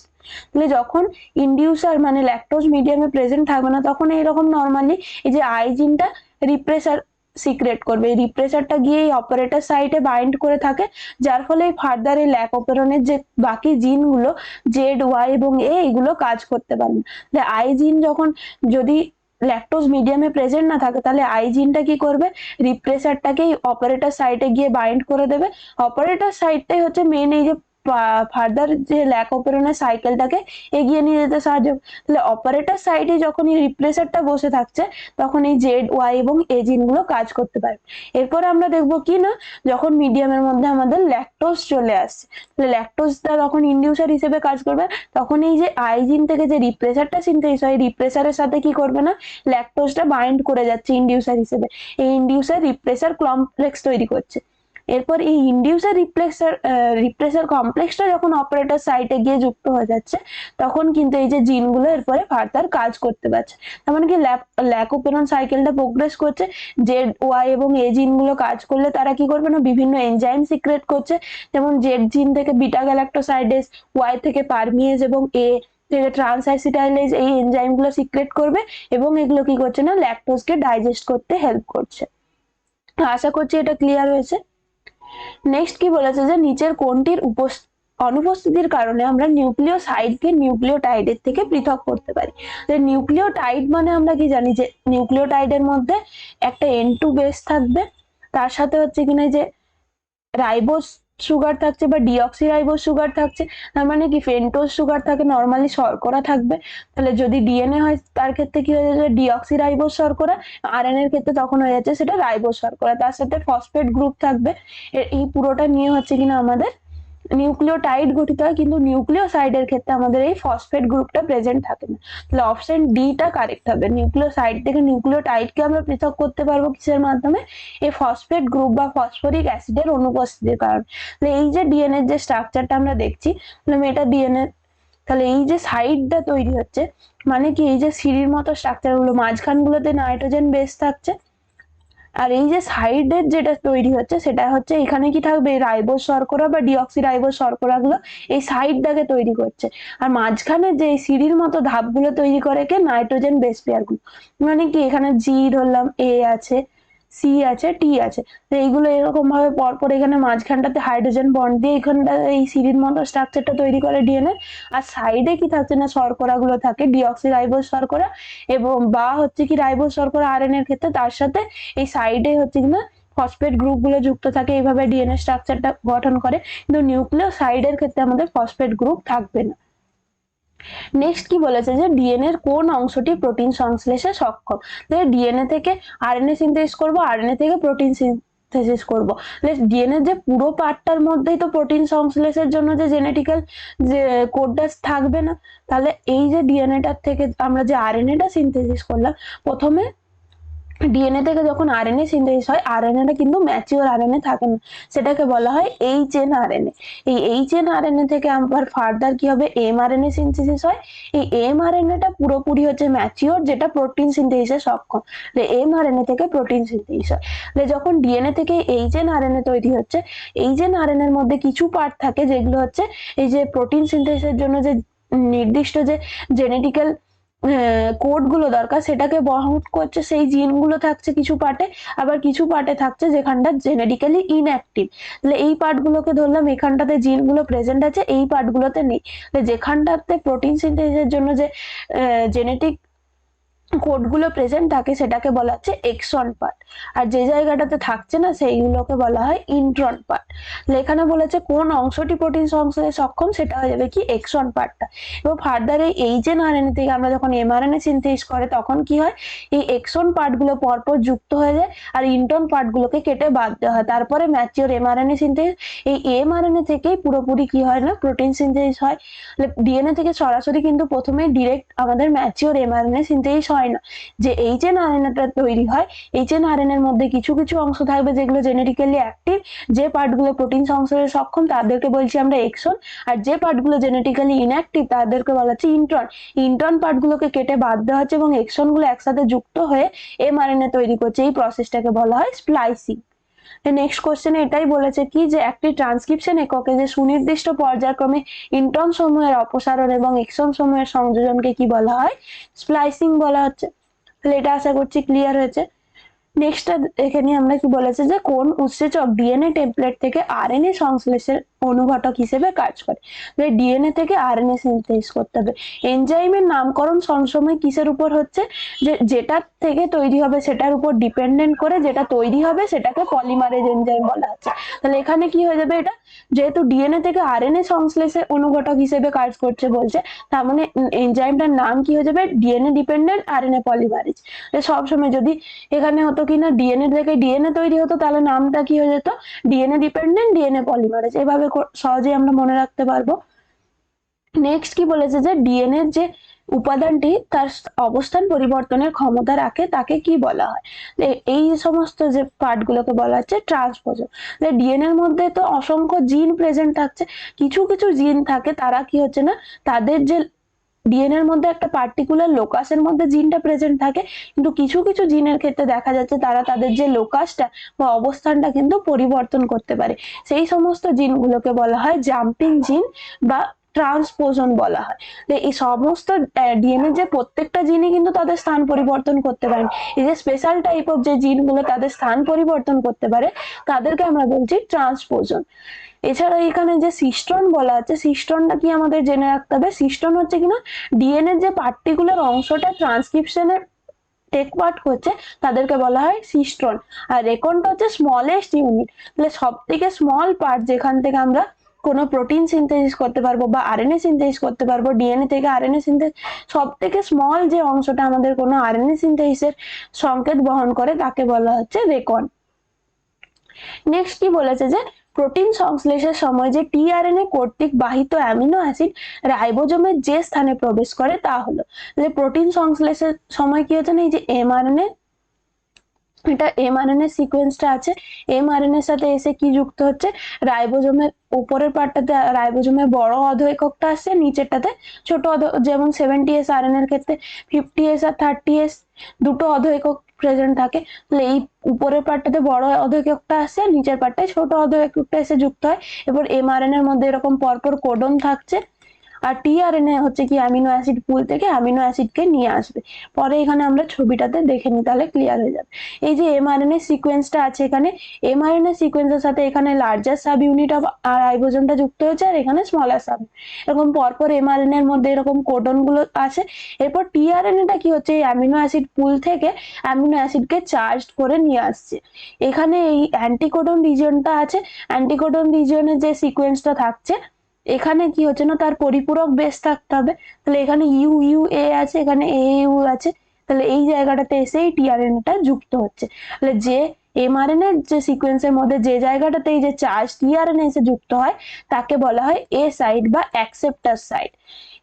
তাহলে যখন ইন্ডিউসার মানে ল্যাকটোজ মিডিয়ামে প্রেজেন্ট থাকবে না, তখন এইরকম নর্মালি এই যে আই জিনটা রিপ্রেসার সিক্রেট করবে, এই রিপ্রেসারটা গিয়ে এই অপারেটর সাইটে বাইন্ড করে থাকে, যার ফলে ফার্দার এই ল্যাক অপারেটরের যে বাকি জিনগুলো জেড, ওয়াই এবং এ এগুলো কাজ করতে পারে না। আই জিন যখন যদি ল্যাকটোজ মিডিয়ামে প্রেজেন্ট না থাকে, তাহলে আই জিনটা কি করবে, রিপ্রেসারটাকে অপারেটর সাইটে গিয়ে বাইন্ড করে দেবে। অপারেটর সাইটটাই হচ্ছে মেন এই যে ফার্দার যে ল্যাক অপারেটরের সাইকেলটাকে এগিয়ে নিয়ে যেতে সাহায্য। তাহলে অপারেটর সাইডে যখন এই রিপ্রেসারটা বসে থাকছে, তখন এই জেড, ওয়াই এবং এ জিনগুলো কাজ করতে পারবে। এরপরে আমরা দেখবো কি না, যখন মিডিয়ামের মধ্যে আমাদের ল্যাকটোজ চলে আসছে, তাহলে ল্যাকটোজটা যখন ইন্ডিউসার হিসেবে কাজ করবে, তখন এই যে আই জিন থেকে যে রিপ্রেসারটা সিনথেসিস হয়, রিপ্রেসারের সাথে কি করবে না, ল্যাকটোজটা বাইন্ড করে যাচ্ছে ইন্ডিউসার হিসেবে। এই ইন্ডিউসার রিপ্রেসার কমপ্লেক্স তৈরি করছে। এরপর এই ইন্ডিউসার রিপ্রেসার কমপ্লেক্সটা যখন অপারেটর সাইটে গিয়ে যুক্ত হয়ে যাচ্ছে, তখন কিন্তু এই যে জিনগুলো এরপরে ফার্দার কাজ করতে পারছে। তার মানে কি ল্যাক অপারেটর সাইকেলটা প্রোগ্রেস করছে। জেড, ওয়াই এবং এ জিনগুলো কাজ করলে তারা কি করবে না, বিভিন্ন এনজাইম সিক্রেট করছে। যেমন জেড জিন থেকে বিটা গ্যালাক্টোসাইডেস, ওয়াই থেকে পারমিয়েজ এবং এ থেকে ট্রান্সঅ্যাসিটাইলেজ, এই এনজাইমগুলো সিক্রেট করবে এবং এগুলো কি করছে না, ল্যাকটোজকে ডাইজেস্ট করতে হেল্প করছে। আশা করছি এটা ক্লিয়ার হয়েছে। নেক্সট কি বলেছে, যে নিচের কোনটির অনুপস্থিতির কারণে আমরা নিউক্লিওসাইডকে নিউক্লিওটাইডের থেকে পৃথক করতে পারি। নিউক্লিওটাইড মানে আমরা কি জানি, যে নিউক্লিওটাইডের মধ্যে একটা N2 বেস থাকবে, তার সাথে হচ্ছে কিনা যে রাইবোজ সুগার থাকছে বা ডিঅক্সি রাইবোজ সুগার থাকছে। তার মানে কি ফেন্টোজ সুগার থাকে, নর্মালি শর্করা থাকবে। তাহলে যদি ডিএনএ হয় তার ক্ষেত্রে কি হয়ে যাচ্ছে, ডিঅক্সি রাইবোজ শর্করা। আরএনএ এর ক্ষেত্রে তখন হয়ে যাচ্ছে সেটা রাইবোজ শর্করা, তার সাথে ফসফেট গ্রুপ থাকবে। এই পুরোটা নিয়ে হচ্ছে কিনা আমাদের নিউক্লিওটাইড গঠিত হয়, কিন্তু নিউক্লিওসাইডের ক্ষেত্রে আমাদের এই ফসফেট গ্রুপটা প্রেজেন্ট থাকে না। তাহলে অপশন ডি টা কারেক্ট হবে। নিউক্লিওসাইড থেকে নিউক্লিওটাইডকে আমরা পৃথক করতে পারবো কিসের মাধ্যমে, এই ফসফেট গ্রুপ বা ফসফরিক অ্যাসিডের অনুপস্থিতির কারণে। তাহলে এই যে ডিএনএ যে স্ট্রাকচারটা আমরা দেখছি, এটা ডিএনএ, তাহলে এই যে সাইডটা তৈরি হচ্ছে মানে কি, এই যে সিঁড়ির মতো স্ট্রাকচার গুলো মাঝখানগুলোতে নাইট্রোজেন বেস থাকছে, আর এই যে সাইডের যেটা তৈরি হচ্ছে সেটা হচ্ছে এখানে কি থাকবে, রাইবোজ শর্করা বা ডিঅক্সি রাইবোজ শর্করা গুলো এই সাইডটাকে তৈরি করছে। আর মাঝখানে যে সিঁড়ির মতো ধাপগুলো তৈরি করে কে, নাইট্রোজেন বেস পেয়ার গুলো। মানে কি এখানে জি ধরলাম, এ আছে, সি আছে, টি আছে, তো এইগুলো এরকম ভাবে পরপর এখানে মাঝখানটাতে হাইড্রোজেন বন্ড দিয়ে এখানটা এই সিঁড়ির মতো স্ট্রাকচারটা তৈরি করে ডিএনএ। আর সাইডে কি থাকছে না, শর্করা গুলো থাকে, ডিঅক্সি রাইবোজ শর্করা এবং বা হচ্ছে কি রাইবোজ শর্করা আরএনএ এর ক্ষেত্রে, তার সাথে এই সাইডে হচ্ছে কিনা ফসফেট গ্রুপ গুলো যুক্ত থাকে, এইভাবে ডিএনএ স্ট্রাকচারটা গঠন করে। কিন্তু নিউক্লিওসাইডের ক্ষেত্রে আমাদের ফসফেট গ্রুপ থাকবে না। নেক্সট কি বলেছে, যে ডিএনএ এর কোন অংশটি প্রোটিন সংশ্লেষে সক্ষম। ডিএনএ থেকে আরএনএ সিনথেসিস করব, আরএনএ থেকে প্রোটিন সিনথেসিস করব। ডিএনএ যে পুরো পার্টটার মধ্যেই তো প্রোটিন সংশ্লেষের জন্য যে জেনেটিক্যাল যে কোডটা থাকবে না। তাহলে এই যে ডিএনএটার থেকে আমরা যে আরএনএটা সিনথেসিস করলাম, প্রথমে ডিএনএ থেকে যখন আরএনএ সিনথেসিস হয়, আরএনএটা কিন্তু ম্যাচিওর আরএনএ থাকে না, সেটাকে বলা হয় এইচএন আরএনএ। এই এইচএন আরএনএ থেকে আবার ফার্দার কি হবে, এমআরএনএ সিনথেসিস হয়। এই এমআরএনএটা পুরোপুরি হচ্ছে ম্যাচিওর, যেটা প্রোটিন সিনথেসিসে সক্ষম। এমআরএনএ থেকে প্রোটিন সিনথেসিস হয়। যখন ডিএনএ থেকে এইচএন আরএনএ তৈরি হচ্ছে, এইচএন আরএনএ এর মধ্যে কিছু পার্ট থাকে যেগুলো হচ্ছে এই যে প্রোটিন সিনথেসিসের জন্য যে নির্দিষ্ট যে জেনেটিক্যাল কোড গুলো দরকার, সেটাকে বহন করছে সেই জিন গুলো থাকছে কিছু পার্টে, আবার কিছু পার্টে থাকছে যেখানটা জেনেটিক্যালি ইনঅ্যাক্টিভ। তাহলে এই পার্ট গুলোকে ধরলাম এখানটাতে জিন গুলো প্রেজেন্ট আছে, এই পার্ট গুলোতে নেই। যেখানটাতে প্রোটিন সিনথেসিসের জন্য যে জেনেটিক কোডগুলো প্রেজেন্ট থাকে সেটাকে বলা হচ্ছে এক্সন পার্ট, আর যে জায়গাটাতে থাকছে না সেইগুলোকে বলা হয় ইন্ট্রন পার্ট। এখানে বলেছে কোন অংশটি প্রোটিন সংশ্লেষে সক্ষম, সেটা হয়ে যাবে কি এক্সন পার্টটা। এবং ফার্দার এই এইচএন আরএনএ থেকে আমরা যখন এমআরএনএ সিনথেসিস করে তখন কি হয়, এই এক্সন পার্টগুলো পরপর যুক্ত হয়ে যায় আর ইন্ট্রন পার্টগুলোকে কেটে বাদ দেওয়া হয়, তারপরে ম্যাচিওর এমআরএনএ সিনথেসিস। এই এমআরএনএ থেকেই পুরোপুরি কি হয় না, প্রোটিন সিনথেসিস হয়। ডিএনএ থেকে সরাসরি কিন্তু প্রথমে ডিরেক্ট আমাদের ম্যাচিওর এমআরএনএ সিনথেসিস হয় না। যে এইচএন আরএনএটা তৈরি হয়, এইচএন আরএনএ এর মধ্যে কিছু কিছু অংশ থাকবে যেগুলো জেনেটিক্যালি অ্যাক্টিভ, যে পার্টগুলো প্রোটিন সংশ্লেষে সক্ষম তাদেরকে বলছি আমরা এক্সন, আর যে পার্টগুলো জেনেটিক্যালি ইনঅ্যাক্টিভ তাদেরকে বলা হচ্ছে ইন্ট্রন। ইন্ট্রন পার্টগুলোকে কেটে বাদ দেওয়া হচ্ছে এবং এক্সনগুলো একসাথে যুক্ত হয়ে এমআরএনএ তৈরি করছে। এই প্রসেসটাকে বলা হয় স্প্লাইসিং। নেক্সট কোশ্চেনে এটাই বলেছে কি যে একটি ট্রান্সক্রিপশন এককে যে সুনির্দিষ্ট পর্যায়ক্রমে ইন্ট্রন সমূহের অপসারণ এবং এক্সন সমূহের সংযোজনকে কি বলা হয়, স্প্লাইসিং বলা হচ্ছে। তাহলে এটা আশা করছি ক্লিয়ার হয়েছে। নেক্সটটা এখানে আমরা কি বলেছে যে কোন উৎসেচক ডিএনএ টেমপ্লেট থেকে আরএনএ সংশ্লেষের অনুঘটক হিসেবে কাজ করে। ডিএনএ থেকে আরএনএ সিনথেসিস করতে হবে। এনজাইমের নামকরণ সবসময় কিসের উপর হচ্ছে, যে যেটা থেকে তৈরি হবে সেটার উপর ডিপেন্ডেন্ট করে যেটা তৈরি হবে সেটাকে পলিমারেজ এনজাইম বলা হচ্ছে। তাহলে এখানে কি হয়ে যাবে, এটা যেহেতু ডিএনএ থেকে আরএনএ সংশ্লেষের অনুঘটক হিসেবে কাজ করছে বলছে, তার মানে এনজাইমটার নাম কি হয়ে যাবে, ডিএনএ ডিপেন্ডেন্ট আরএনএ পলিমারেজ। সবসময় যদি এখানে হতো কিনা ডিএনএ থেকে ডিএনএ তৈরি হতো তাহলে নামটা কি হয়ে যেত, ডিএনএ ডিপেন্ডেন্ট ডিএনএ পলিমারেজ। এভাবে সহজেই আমরা মনে রাখতে পারবো। নেক্সট কি বলেছে যে ডিএনএ যে উপাদানটি তার অবস্থান পরিবর্তনের ক্ষমতা রাখে তাকে কি বলা হয়, এই সমস্ত যে পার্ট গুলোকে বলা হচ্ছে ট্রান্সপোজন। ডিএনএ এর মধ্যে তো অসংখ্য জিন প্রেজেন্ট থাকছে, কিছু কিছু জিন থাকে তারা কি হচ্ছে না, তাদের যে ডিএনএ এর মধ্যে একটা পার্টিকুলার লোকাসের মধ্যে জিনটা প্রেজেন্ট থাকে, কিন্তু কিছু কিছু জিনের ক্ষেত্রে দেখা যাচ্ছে তারা তাদের যে লোকাসটা বা অবস্থানটা কিন্তু পরিবর্তন করতে পারে। সেই সমস্ত জিনগুলোকে বলা হয় জাম্পিং জিন বা ট্রান্সপোজন বলা হয়। এই সমস্ত ডিএনএ যে প্রত্যেকটা জিনই কিন্তু তাদের স্থান পরিবর্তন করতে পারে, এই যে স্পেশাল টাইপ অফ যে জিনগুলো তাদের স্থান পরিবর্তন করতে পারে তাদেরকে আমরা বলছি ট্রান্সপোজন। এছাড়া এখানে যে সিস্টন বলা আছে, সিস্টনটা কি আমাদের জেনে রাখতে হবে, সিস্টন হচ্ছে কিনা ডিএনএ যে পার্টিকুলার অংশটা ট্রান্সক্রিপশনের টেক পার্ট করছে তাদেরকে বলা হয় সিস্টন। আর রেকনটা হচ্ছে স্মলেস্ট ইউনিট, তাহলে সব থেকে স্মল পার্ট যেখান থেকে আমরা কোনো প্রোটিন সিনথেসিস করতে পারবো বা আরএনএ সিনথেসিস করতে পারবো, ডিএনএ থেকে আরএনএ সিনথেসিস, সব থেকে স্মল যে অংশটা আমাদের কোনো আরএনএ সিনথেসিসের সংকেত বহন করে তাকে বলা হচ্ছে রেকন। নেক্সট কি বলেছে যে প্রোটিন সংশ্লেষের সময় যে টিআরএনএ কর্তৃক বাহিত অ্যামিনো অ্যাসিড রাইবোজোমের যে স্থানে প্রবেশ করে তা হলো, প্রোটিন সংশ্লেষের সময় কি হচ্ছে না, এই যে এমআরএনএ, এটা এমআরএনএ সিকোয়েন্সটা আছে, এমআরএনএর সাথে এসে কি যুক্ত হচ্ছে, রাইবোজোমের উপরের পার্টটাতে রাইবোজোমের বড় অধ এককটা আসছে, নিচেরটাতে ছোট অধ, যেমন 70S আরএনএ এর ক্ষেত্রে 50S আর 30S দুটো অধ একক প্রেজেন্ট থাকে। তাহলে এই উপরের পার্টটাতে বড় অধ এককটা আসছে, নিচের পার্টটায় ছোট অধ এককটা এসে যুক্ত হয়। এবার এমআরএনএ এর মধ্যে এরকম পরপর কোডন থাকছে, আর টিআরএনএ হচ্ছে কি অ্যামিনো অ্যাসিড পুল থেকে অ্যামিনো অ্যাসিডকে নিয়ে আসবে। পরে এখানে আমরা ছবিটাতে দেখে নিই তাহলে ক্লিয়ার হয়ে যাবে। এই যে এমআরএনএ সিকোয়েন্সটা আছে এখানে, এমআরএনএ সিকোয়েন্সের সাথে এখানে লার্জার সাব ইউনিট অফ রাইবোজোমটা যুক্ত হয়েছে আর এখানে স্মলার সাব, এরকম পরপর এমআরএনএ এর মধ্যে এরকম কোডন গুলো আছে। এরপর টিআরএনএটা কি হচ্ছে, এই অ্যামিনো অ্যাসিড পুল থেকে অ্যামিনো অ্যাসিডকে চার্জ করে নিয়ে আসছে। এখানে এই অ্যান্টিকোডন রিজিয়নটা আছে, অ্যান্টিকোডন রিজিয়নের যে সিকোয়েন্সটা থাকছে এখানে কি হচ্ছে না, তার পরিপূরক বেস থাকতে হবে। তাহলে এখানে ইউ ইউ এ আছে, এখানে এ ইউ আছে, তাহলে এই জায়গাটাতে এসে এই টিআরএনএটা যুক্ত হচ্ছে। তাহলে যে এমআরএনএ যে সিকোয়েন্সের মধ্যে যে জায়গাটাতে এই যে চার্জ টিআরএনএ এসে যুক্ত হয় তাকে বলা হয় এ সাইট বা অ্যাকসেপ্টার সাইট।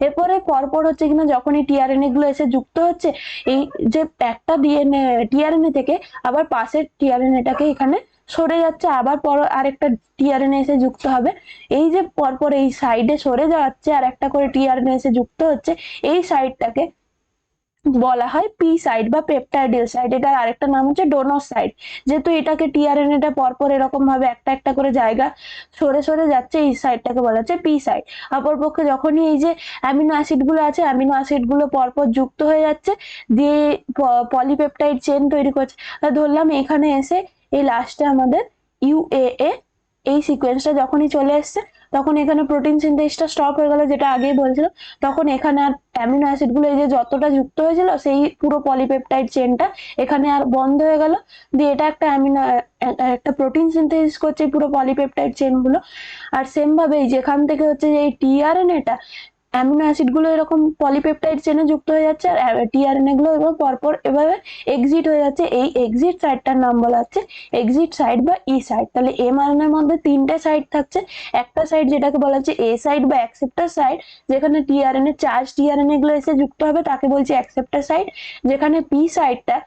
এরপরে পরপর হচ্ছে কিনা যখনই টিআরএনএ গুলো এসে যুক্ত হচ্ছে, এই যে একটা ডিএনএ টিআরএনএ থেকে আবার পাশের টিআরএনএটাকে এখানে সরে যাচ্ছে, আবার পর আরেকটা টিআরএনএ এসে যুক্ত হবে। এই যে পরপর এই সাইডে সরে যাচ্ছে আর একটা করে টিআরএনএ এসে যুক্ত হচ্ছে, এই সাইডটাকে বলা হয় পি সাইড বা পেপটাইডিল সাইড। এটার আরেকটা নাম হচ্ছে ডোনর সাইড। যেহেতু এটাকে টিআরএনএটা পরপর এরকম ভাবে একটা একটা করে জায়গা সরে সরে যাচ্ছে, এই সাইডটাকে বলা হচ্ছে পি সাইড। অপরপক্ষে যখনই এই যে অ্যামিনো অ্যাসিড গুলো আছে, অ্যামিনো অ্যাসিড গুলো পরপর যুক্ত হয়ে যাচ্ছে, দিয়ে পলিপেপটাইড চেন তৈরি করছে। ধরলাম এখানে এসে এই লাস্টে আমাদের ইউএএ এই সিকোয়েন্সটা যখনই চলে এসছে, তখন এখানে প্রোটিন সিনথেসিসটা স্টপ হয়ে গেল, যেটা আগেই বলছিলাম। তখন এখানে আর অ্যামিনো অ্যাসিড গুলো এই যে যতটা যুক্ত হয়েছিল সেই পুরো পলিপেপটাইড চেনটা এখানে আর বন্ধ হয়ে গেল, দিয়ে এটা একটা একটা প্রোটিন সিনথেসিস করছে পুরো পলিপেপটাইড চেন গুলো। আর সেম ভাবে যেখান থেকে হচ্ছে যে এই টিআরএনএটা অ্যামিনো অ্যাসিড গুলো এরকম পলিপেপটাইড চেনে যুক্ত হয়ে যাচ্ছে, আর টিআরএনএ গুলো এবার পরপর এভাবে এক্সিট হয়ে যাচ্ছে। এই এক্সিট সাইডটার নাম বলা হচ্ছে এক্সিট সাইড বা ই সাইড। তাহলে এমআরএনএ এর মধ্যে তিনটে সাইড থাকছে। একটা সাইড যেটাকে বলা হচ্ছে এ সাইড বা অ্যাকসেপ্টার সাইড, যেখানে টিআরএনএ চার্জ টিআরএনএ গুলো এসে যুক্ত হবে তাকে বলছি অ্যাকসেপ্টার সাইড। যেখানে পি সাইডটা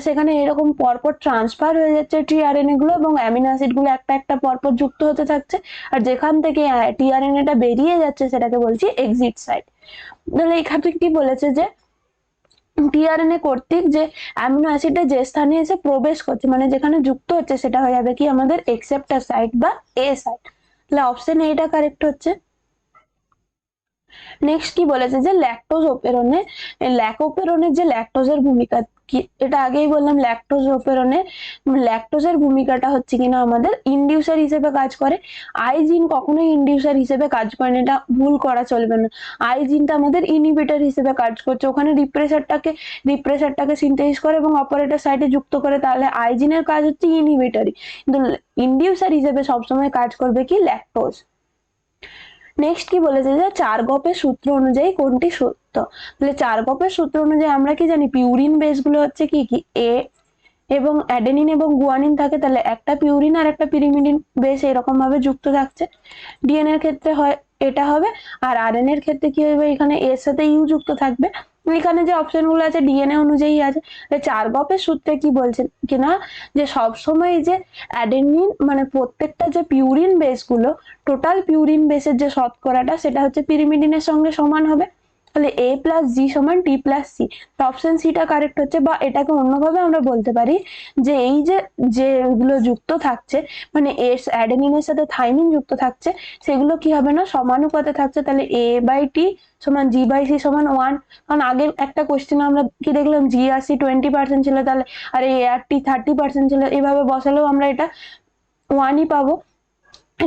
সেখানে এরকম পরপর ট্রান্সফার হয়ে যাচ্ছে টিআরএনএ গুলো এবং অ্যামিনো অ্যাসিড গুলো একটা একটা পরপর যুক্ত হতে থাকছে, আর যেখান থেকে টিআরএনএটা বেরিয়ে যাচ্ছে সেটাকে বলছি এক্সিট সাইড। তাহলে এখানে কি বলেছে যে টিআরএনএ কর্তৃক যে অ্যামিনো অ্যাসিডটা যে স্থানে এসে প্রবেশ করছে, মানে যেখানে যুক্ত হচ্ছে, সেটা হয়ে যাবে কি আমাদের অ্যাকসেপ্টার সাইট বা এ সাইট। তাহলে অপশন এইটা কারেক্ট হচ্ছে। নেক্সট কি বলেছে যে ল্যাকটোজ ওপেরনে, ল্যাকোপেরনের যে ল্যাকটোজের ভূমিকা কি, এটা আগেই বললাম। ল্যাকটোজের ভূমিকাটা হচ্ছে কিনা আমাদের ইনডিউসার হিসেবে কাজ করে। আই জিন কখনোই ইনডিউসার হিসেবে কাজ করে না, এটা ভুল করা চলবে না। আই জিনটা আমাদের ইনহিবিটর হিসেবে কাজ করছে, ওখানে রিপ্রেসারটাকে সিনথেসিস করে এবং অপারেটর সাইটে যুক্ত করে, তাহলে আই জিনের কাজ হচ্ছে ইনহিবিটরি। কিন্তু ইনডিউসার হিসেবে সবসময় কাজ করবে কি ল্যাকটোজ। নেক্সট কি বলেছে যে চারগপের সূত্র অনুযায়ী কোনটি সত্য। তাহলে চারগপের সূত্র অনুযায়ী আমরা কি জানি, পিউরিন বেস গুলো হচ্ছে কি কি এ এবং অ্যাডেনিন এবং গুয়ানিন থাকে, তাহলে একটা পিউরিন আর একটা পিরিমিডিন বেস এরকম ভাবে যুক্ত থাকছে। ডিএনএ এর ক্ষেত্রে হয় এটা হবে, আর আরএনএ এর ক্ষেত্রে কি হবে, এখানে এর সাথে ইউ যুক্ত থাকবে। এখানে যে অপশন গুলো আছে ডিএনএ অনুযায়ী আছে। চারগপের সূত্রে কি বলছেন কিনা, যে সবসময় যে অ্যাডেনিন মানে প্রত্যেকটা যে পিউরিন বেস গুলো, টোটাল পিউরিন বেসের যে শতকরাটা সেটা হচ্ছে পিরিমিডিনের সঙ্গে সমান হবে। তাহলে এ প্লাস জি সমান টি প্লাস সি। অপশন সিটা কারেক্ট হচ্ছে। বা এটাকে অন্যভাবে আমরা বলতে পারি যে এই যে যেগুলো যুক্ত থাকছে, মানে এর অ্যাডেনিনের সাথে থাইমিন যুক্ত থাকছে, সেগুলো কি হবে না সমানুপাতে থাকছে। তাহলে এ বাই টি সমান জি বাই সি সমান 1। কারণ আগের একটা কোশ্চেন আমরা কি দেখলাম, জি আর সি 20% ছিল, তাহলে আর এ আর টি 30% ছিল, এভাবে বসালেও আমরা এটা 1ই পাবো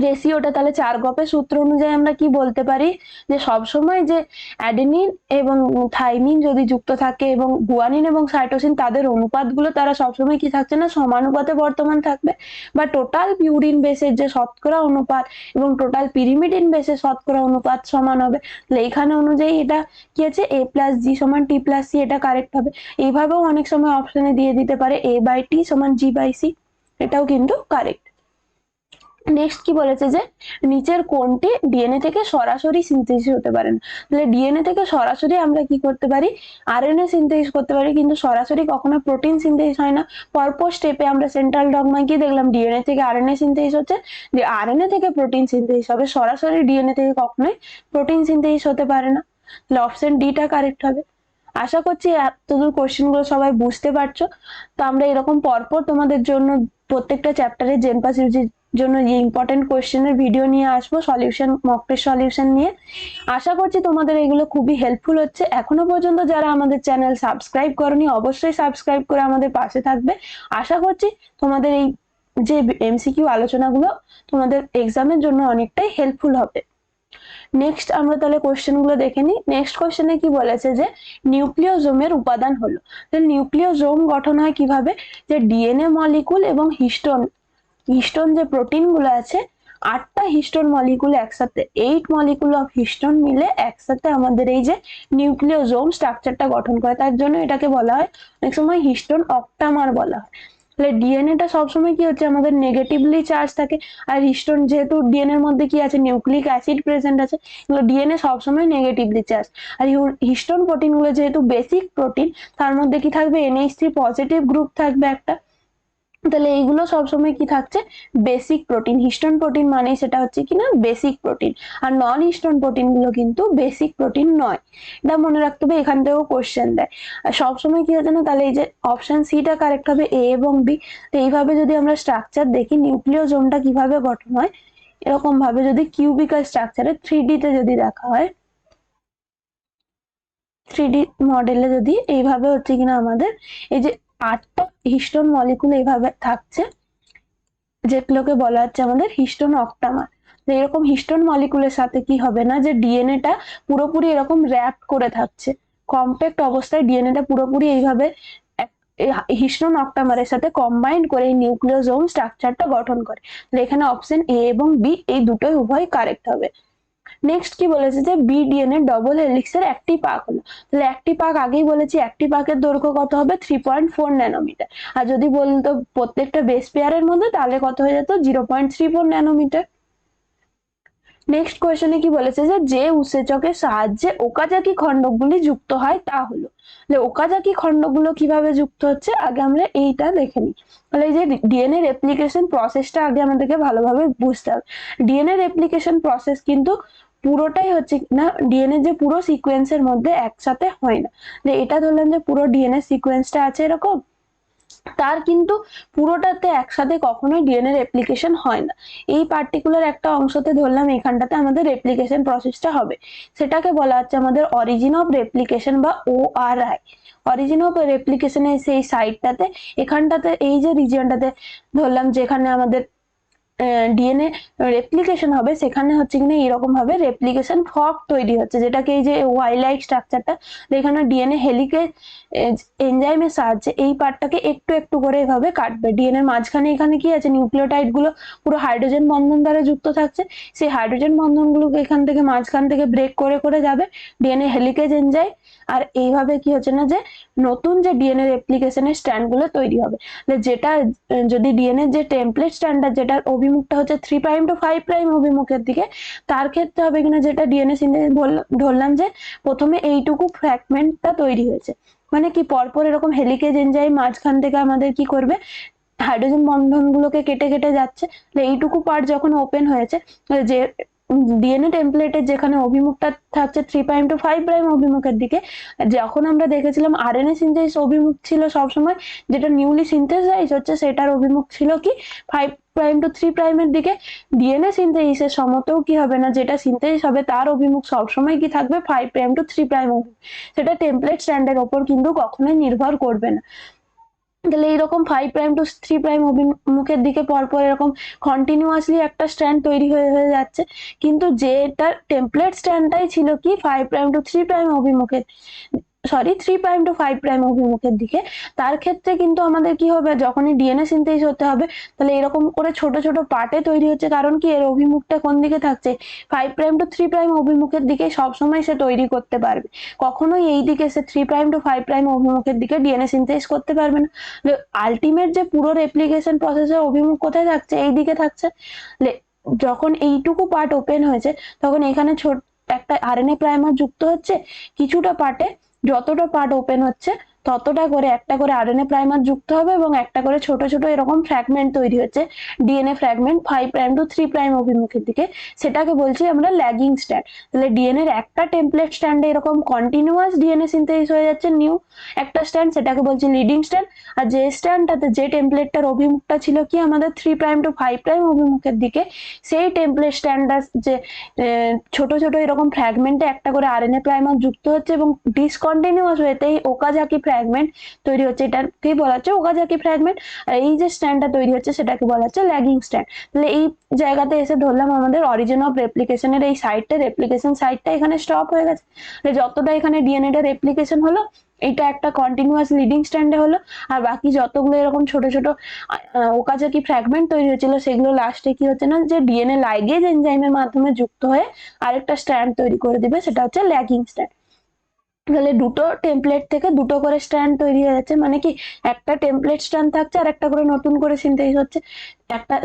রেশিওটা। তাহলে চারগপের সূত্র অনুযায়ী আমরা কি বলতে পারি, যে সবসময় যে অ্যাডেনিন এবং থাইমিন যদি যুক্ত থাকে এবং গুয়ানিন এবং সাইটোসিন তাদের অনুপাতগুলো তারা সবসময় কি থাকছে না সমানুপাতে বর্তমান থাকবে। বা টোটাল পিউরিন বেসের যে শতকরা অনুপাত এবং টোটাল পিরিমিডিন বেসের শতকরা অনুপাত সমান হবে। তাহলে এখানে অনুযায়ী এটা কি আছে, এ প্লাস জি সমান টি প্লাস সি, এটা কারেক্ট হবে। এইভাবেও অনেক সময় অপশনে দিয়ে দিতে পারে এ বাই টি সমান জি বাই সি, এটাও কিন্তু কারেক্ট। নেক্সট কি বলেছে যে নিচের কোনটি ডিএনএ থেকে সরাসরি সিনথেসিস হতে পারে না। তাহলে ডিএনএ থেকে সরাসরি আমরা কি করতে পারি, আরএনএ সিনথেসিস করতে পারি, কিন্তু সরাসরি কখনো প্রোটিন সিনথেসিস হয় না। পরপর স্টেপে আমরা সেন্ট্রাল ডগমায় কি দেখলাম, ডিএনএ থেকে আরএনএ সিনথেসিস হচ্ছে, যে আরএনএ থেকে প্রোটিন সিনথেসিস হবে, সরাসরি ডিএনএ থেকে কখনোই প্রোটিন সিনথেসিস হতে পারে না। তাহলে অপশন ডিটা কারেক্ট হবে। আশা করছি এতদূর কোশ্চেন গুলো সবাই বুঝতে পারছো। তো আমরা এরকম পরপর তোমাদের জন্য প্রত্যেকটা চ্যাপ্টারে জেনপাস ইউজির জন্য যে ইম্পর্টেন্ট কোশ্চেনের ভিডিও নিয়ে আসবো, সলিউশন মক টেস্ট সলিউশন নিয়ে। আশা করছি তোমাদের এগুলো খুবই হেল্পফুল হচ্ছে। এখনো পর্যন্ত যারা আমাদের চ্যানেল সাবস্ক্রাইব করনি, অবশ্যই সাবস্ক্রাইব করে আমাদের পাশে থাকবে। আশা করছি তোমাদের এই যে এমসিকিউ আলোচনাগুলো তোমাদের এক্সামের জন্য অনেকটাই হেল্পফুল হবে। নেক্সট আমরা তাহলে কোশ্চেন গুলো দেখে নিই। নেক্সট কোশ্চেনে কি বলেছে যে নিউক্লিওজোমের উপাদান হলো। নিউক্লিওজোম গঠন হয় কিভাবে, যে ডিএনএ মলিকুল এবং হিস্টোন যে প্রোটিন গুলো আছে, 8টা হিস্টোন মলিকুল একসাথে, 8 মলিকুল অফ হিস্টোন মিলে একসাথে আমাদের এই যে নিউক্লিওজোম স্ট্রাকচারটা গঠন করে। তার জন্য এটাকে বলা হয় অনেক সময় হিস্টোন অক্টামার বলা হয়। তাহলে ডিএনএটা সবসময় কি হচ্ছে আমাদের নেগেটিভলি চার্জ থাকে, আর হিস্টোন যেহেতু ডিএনএ এর মধ্যে কি আছে নিউক্লিক অ্যাসিড প্রেজেন্ট আছে, এগুলো ডিএনএ সবসময় নেগেটিভলি চার্জ। আর হিস্টোন প্রোটিন গুলো যেহেতু বেসিক প্রোটিন, তার মধ্যে কি থাকবে NH3 পজিটিভ গ্রুপ থাকবে একটা, তাহলে এইগুলো সবসময় কি থাকছে বেসিক প্রোটিন। হিস্টোন প্রোটিন মানে সেটা হচ্ছে কিনা বেসিক প্রোটিন, আর নন হিস্টোন প্রোটিন গুলো কিন্তু বেসিক প্রোটিন নয়। এটা মনে রাখতে হবে, এখান থেকেও কোশ্চেন দেয়। আর সবসময় কি হচ্ছে না, তাহলে এই যে অপশন সিটা কারেক্ট হবে, এ এবং বি। তো এইভাবে যদি আমরা স্ট্রাকচার দেখি নিউক্লিওজোমটা কিভাবে গঠন হয়, এরকম ভাবে যদি কিউবিকাল স্ট্রাকচারে 3D তে যদি দেখা হয়, 3D মডেলে যদি এইভাবে হচ্ছে কিনা আমাদের এই যে 8টা হিস্টোন মলিকুল এইভাবে থাকছে, যেগুলোকে বলা হচ্ছে আমাদের হিস্টোন অক্টামার। এরকম হিস্টোন মলিকুলের সাথে কি হবে না, যে ডিএনএটা পুরোপুরি এরকম র্যাপ করে থাকছে, কম্প্যাক্ট অবস্থায় ডিএনএটা পুরোপুরি এইভাবে হিস্টোন অক্টামারের সাথে কম্বাইন্ড করে এই নিউক্লিওজোম স্ট্রাকচারটা গঠন করে। তাহলে এখানে অপশন এ এবং বি এই দুটোই উভয় কারেক্ট হবে। নেক্সট কি বলেছে যে বি ডিএনএ ডবল হেলিক্সের একটি পাক হলো। তাহলে একটি পাক আগেই বলেছি, একটি পাকের দৈর্ঘ্য কত হবে 3.4 ন্যানোমিটার। আর যদি বলতো প্রত্যেকটা বেস পেয়ারের মধ্যে, তাহলে কত হয়ে যেত 0.34 ন্যানোমিটার। নেক্সট কোয়েশ্চনে কি বলেছে যে উৎসেচকের সাহায্যে ওকাজাকি খণ্ডকগুলি যুক্ত হয় তা হলো। ওকাজাকি খণ্ডগুলো কিভাবে যুক্ত হচ্ছে আগে আমরা এইটা দেখে নিই। তাহলে এই যে ডিএনএ রেপ্লিকেশন প্রসেসটা আগে আমাদেরকে ভালোভাবে বুঝতে হবে। ডিএনএ রেপ্লিকেশন প্রসেস কিন্তু পুরোটাই হচ্ছে না ডিএনএ যে পুরো সিকোয়েন্সের মধ্যে একসাথে হয় না। এটা ধরলাম যে পুরো ডিএনএ সিকোয়েন্সটা আছে এরকম, তার কিন্তু পুরোটাতে একসাথে কখনোই ডিএনএ রেপ্লিকেশন হয় না। এই পার্টিকুলার একটা অংশতে ধরলাম এখানটাতে আমাদের রেপ্লিকেশন প্রসেসটা হবে, সেটাকে বলা হচ্ছে আমাদের অরিজিন অফ রেপ্লিকেশন বা ORI। অরিজিন অফ রেপ্লিকেশনের সেই সাইটটাতে, এখানটাতে এই যে রিজিয়নটাতে ধরলাম যেখানে আমাদের ডিএনএ রেপ্লিকেশন হবে, সেখানে হচ্ছে কিনা এরকম ভাবে রেপ্লিকেশন ফর্ক তৈরি হচ্ছে, যেটাকে এই যে ওয়াই লাইক স্ট্রাকচারটা, এখানে ডিএনএ হেলিকেজ এনজাইমের সাহায্যে এই পার্টটাকে একটু একটু করে এভাবে কাটবে। ডিএনএ মাঝখানে এখানে কি আছে নিউক্লিওটাইড গুলো পুরো হাইড্রোজেন বন্ধন দ্বারা যুক্ত থাকছে, সেই হাইড্রোজেন বন্ধন গুলোকে এখান থেকে মাঝখান থেকে ব্রেক করে করে যাবে ডিএনএ হেলিকেজ এনজাইম। আর এইভাবে কি হচ্ছে না যে নতুন যে ডিএনএ রেপ্লিকেশনের স্ট্র্যান্ড গুলো তৈরি হবে। যেটা যদি ডিএনএ যে টেমপ্লেট স্ট্যান্ডার্ড যেটার অভিমুখটা হচ্ছে 3' to 5' অভিমুখের দিকে, তার ক্ষেত্রে হবে কিনা যেটা ডিএনএ সিনথেসিস ধরলাম যে প্রথমে এইটুকু ফ্র্যাগমেন্টটা তৈরি হয়েছে, মানে কি পরপর এরকম হেলিকেজ এনজাইম মাঝখান থেকে আমাদের কি করবে হাইড্রোজেন বন্ধন গুলোকে কেটে কেটে যাচ্ছে। এইটুকু পার্ট যখন ওপেন হয়েছে, যে ডিএনএ টেমপ্লেটের যেখানে অভিমুখটা থাকছে 3' to 5' অভিমুখের দিকে, যখন আমরা দেখেছিলাম আরএনএ সিনথেসিস অভিমুখ ছিল সবসময়, যেটা নিউলি সিনথেসাইজ হচ্ছে সেটার অভিমুখ ছিল কি 5' to 3' এর দিকে। ডিএনএ সিনথেসিসের সমতেও কি হবে না, যেটা সিনথেসিস হবে তার অভিমুখ সবসময় কি থাকবে 5' to 3' অভিমুখ, সেটা টেমপ্লেট স্ট্যান্ডের ওপর কিন্তু কখনোই নির্ভর করবে না। তাহলে এইরকম 5' to 3' অভিমুখের দিকে পরপর এরকম কন্টিনিউয়াসলি একটা স্ট্র্যান্ড তৈরি হয়ে হয়ে যাচ্ছে, কিন্তু যেটা টেমপ্লেট স্ট্র্যান্ডটাই ছিল কি 5' to 3' অভিমুখের, সরি 3' to 5' অভিমুখের দিকে, তার ক্ষেত্রে কিন্তু আমাদের কি হবে যখনই ডিএনএ সিনথেসিস হতে হবে, তাহলে এরকম করে ছোট ছোট পার্টে তৈরি হচ্ছে, কারণ কি এর অভিমুখটা কোন দিকে থাকছে 5' to 3' অভিমুখের দিকে সবসময় সে তৈরি করতে পারবে, কখনোই এই দিকে সে 3' to 5' অভিমুখের দিকে ডিএনএ সিনথেসিস করতে পারবে না। আলটিমেট যে পুরো রেপ্লিকেশন প্রসেসের অভিমুখ কোথায় থাকছে এই দিকে থাকছে। যখন এইটুকু পার্ট ওপেন হয়েছে, তখন এখানে ছোট একটা আরএনএ প্রাইমার যুক্ত হচ্ছে, কিছুটা পার্টে যতটা পার্ট ওপেন হচ্ছে ততটা করে একটা করে আরএনএ প্রাইমার যুক্ত হবে, এবং একটা করে ছোট ছোট এরকম ফ্র্যাগমেন্ট তৈরি হচ্ছে ডিএনএ ফ্র্যাগমেন্ট 5' to 3' অভিমুখের দিকে, সেটাকে বলছি আমরা ল্যাগিং স্ট্র্যান্ড। তাহলে ডিএনএ এর একটা টেমপ্লেট স্ট্র্যান্ডে এরকম কন্টিনিউয়াস ডিএনএ সিনথেসিস হয়ে যাচ্ছে নিউ একটা স্ট্র্যান্ড, সেটাকে বলছি লিডিং স্ট্র্যান্ড। আর যে স্ট্র্যান্ডটাতে যে টেমপ্লেটটার অভিমুখটা ছিল কি আমাদের 3' to 5' অভিমুখের দিকে, সেই টেমপ্লেট স্ট্র্যান্ডটা যে ছোট ছোট এরকম ফ্র্যাগমেন্টে একটা করে আরএনএ প্রাইমার যুক্ত হচ্ছে এবং ডিসকন্টিনিউয়াস ওয়েতেই ওকাজাকি ফ্র্যাগমেন্ট তৈরি হচ্ছে, এটাকে বলা হচ্ছে ওকাজাকি ফ্র্যাগমেন্ট। আর এই যে স্ট্র্যান্ডটা তৈরি হচ্ছে সেটাকে বলা হচ্ছে ল্যাগিং স্ট্র্যান্ড। তাহলে এই জায়গাতে এসে ধরলাম আমাদের অরিজিন অফ রেপ্লিকেশনের এই সাইডটা, রেপ্লিকেশন সাইডটা এখানে স্টপ হয়ে গেছে। যতটা এখানে ডিএনএটা রেপ্লিকেশন হলো, এটা একটা কন্টিনিউয়াস লিডিং স্ট্র্যান্ডে হলো, আর বাকি যতগুলো এরকম ছোট ছোট ওকাজাকি ফ্র্যাগমেন্ট তৈরি হয়েছিল সেগুলো লাস্টে কি হচ্ছে না যে ডিএনএ লাইগেজ এনজাইমের মাধ্যমে যুক্ত হয়ে আরেকটা স্ট্র্যান্ড তৈরি করে দিবে, সেটা হচ্ছে ল্যাগিং স্ট্র্যান্ড। তাহলে দুটো টেমপ্লেট থেকে দুটো করে স্ট্র্যান্ড তৈরি হয়ে যাচ্ছে, মানে কি একটা টেমপ্লেট স্ট্র্যান্ড থাকছে আর একটা করে নতুন করে সিনথেসিস হচ্ছে।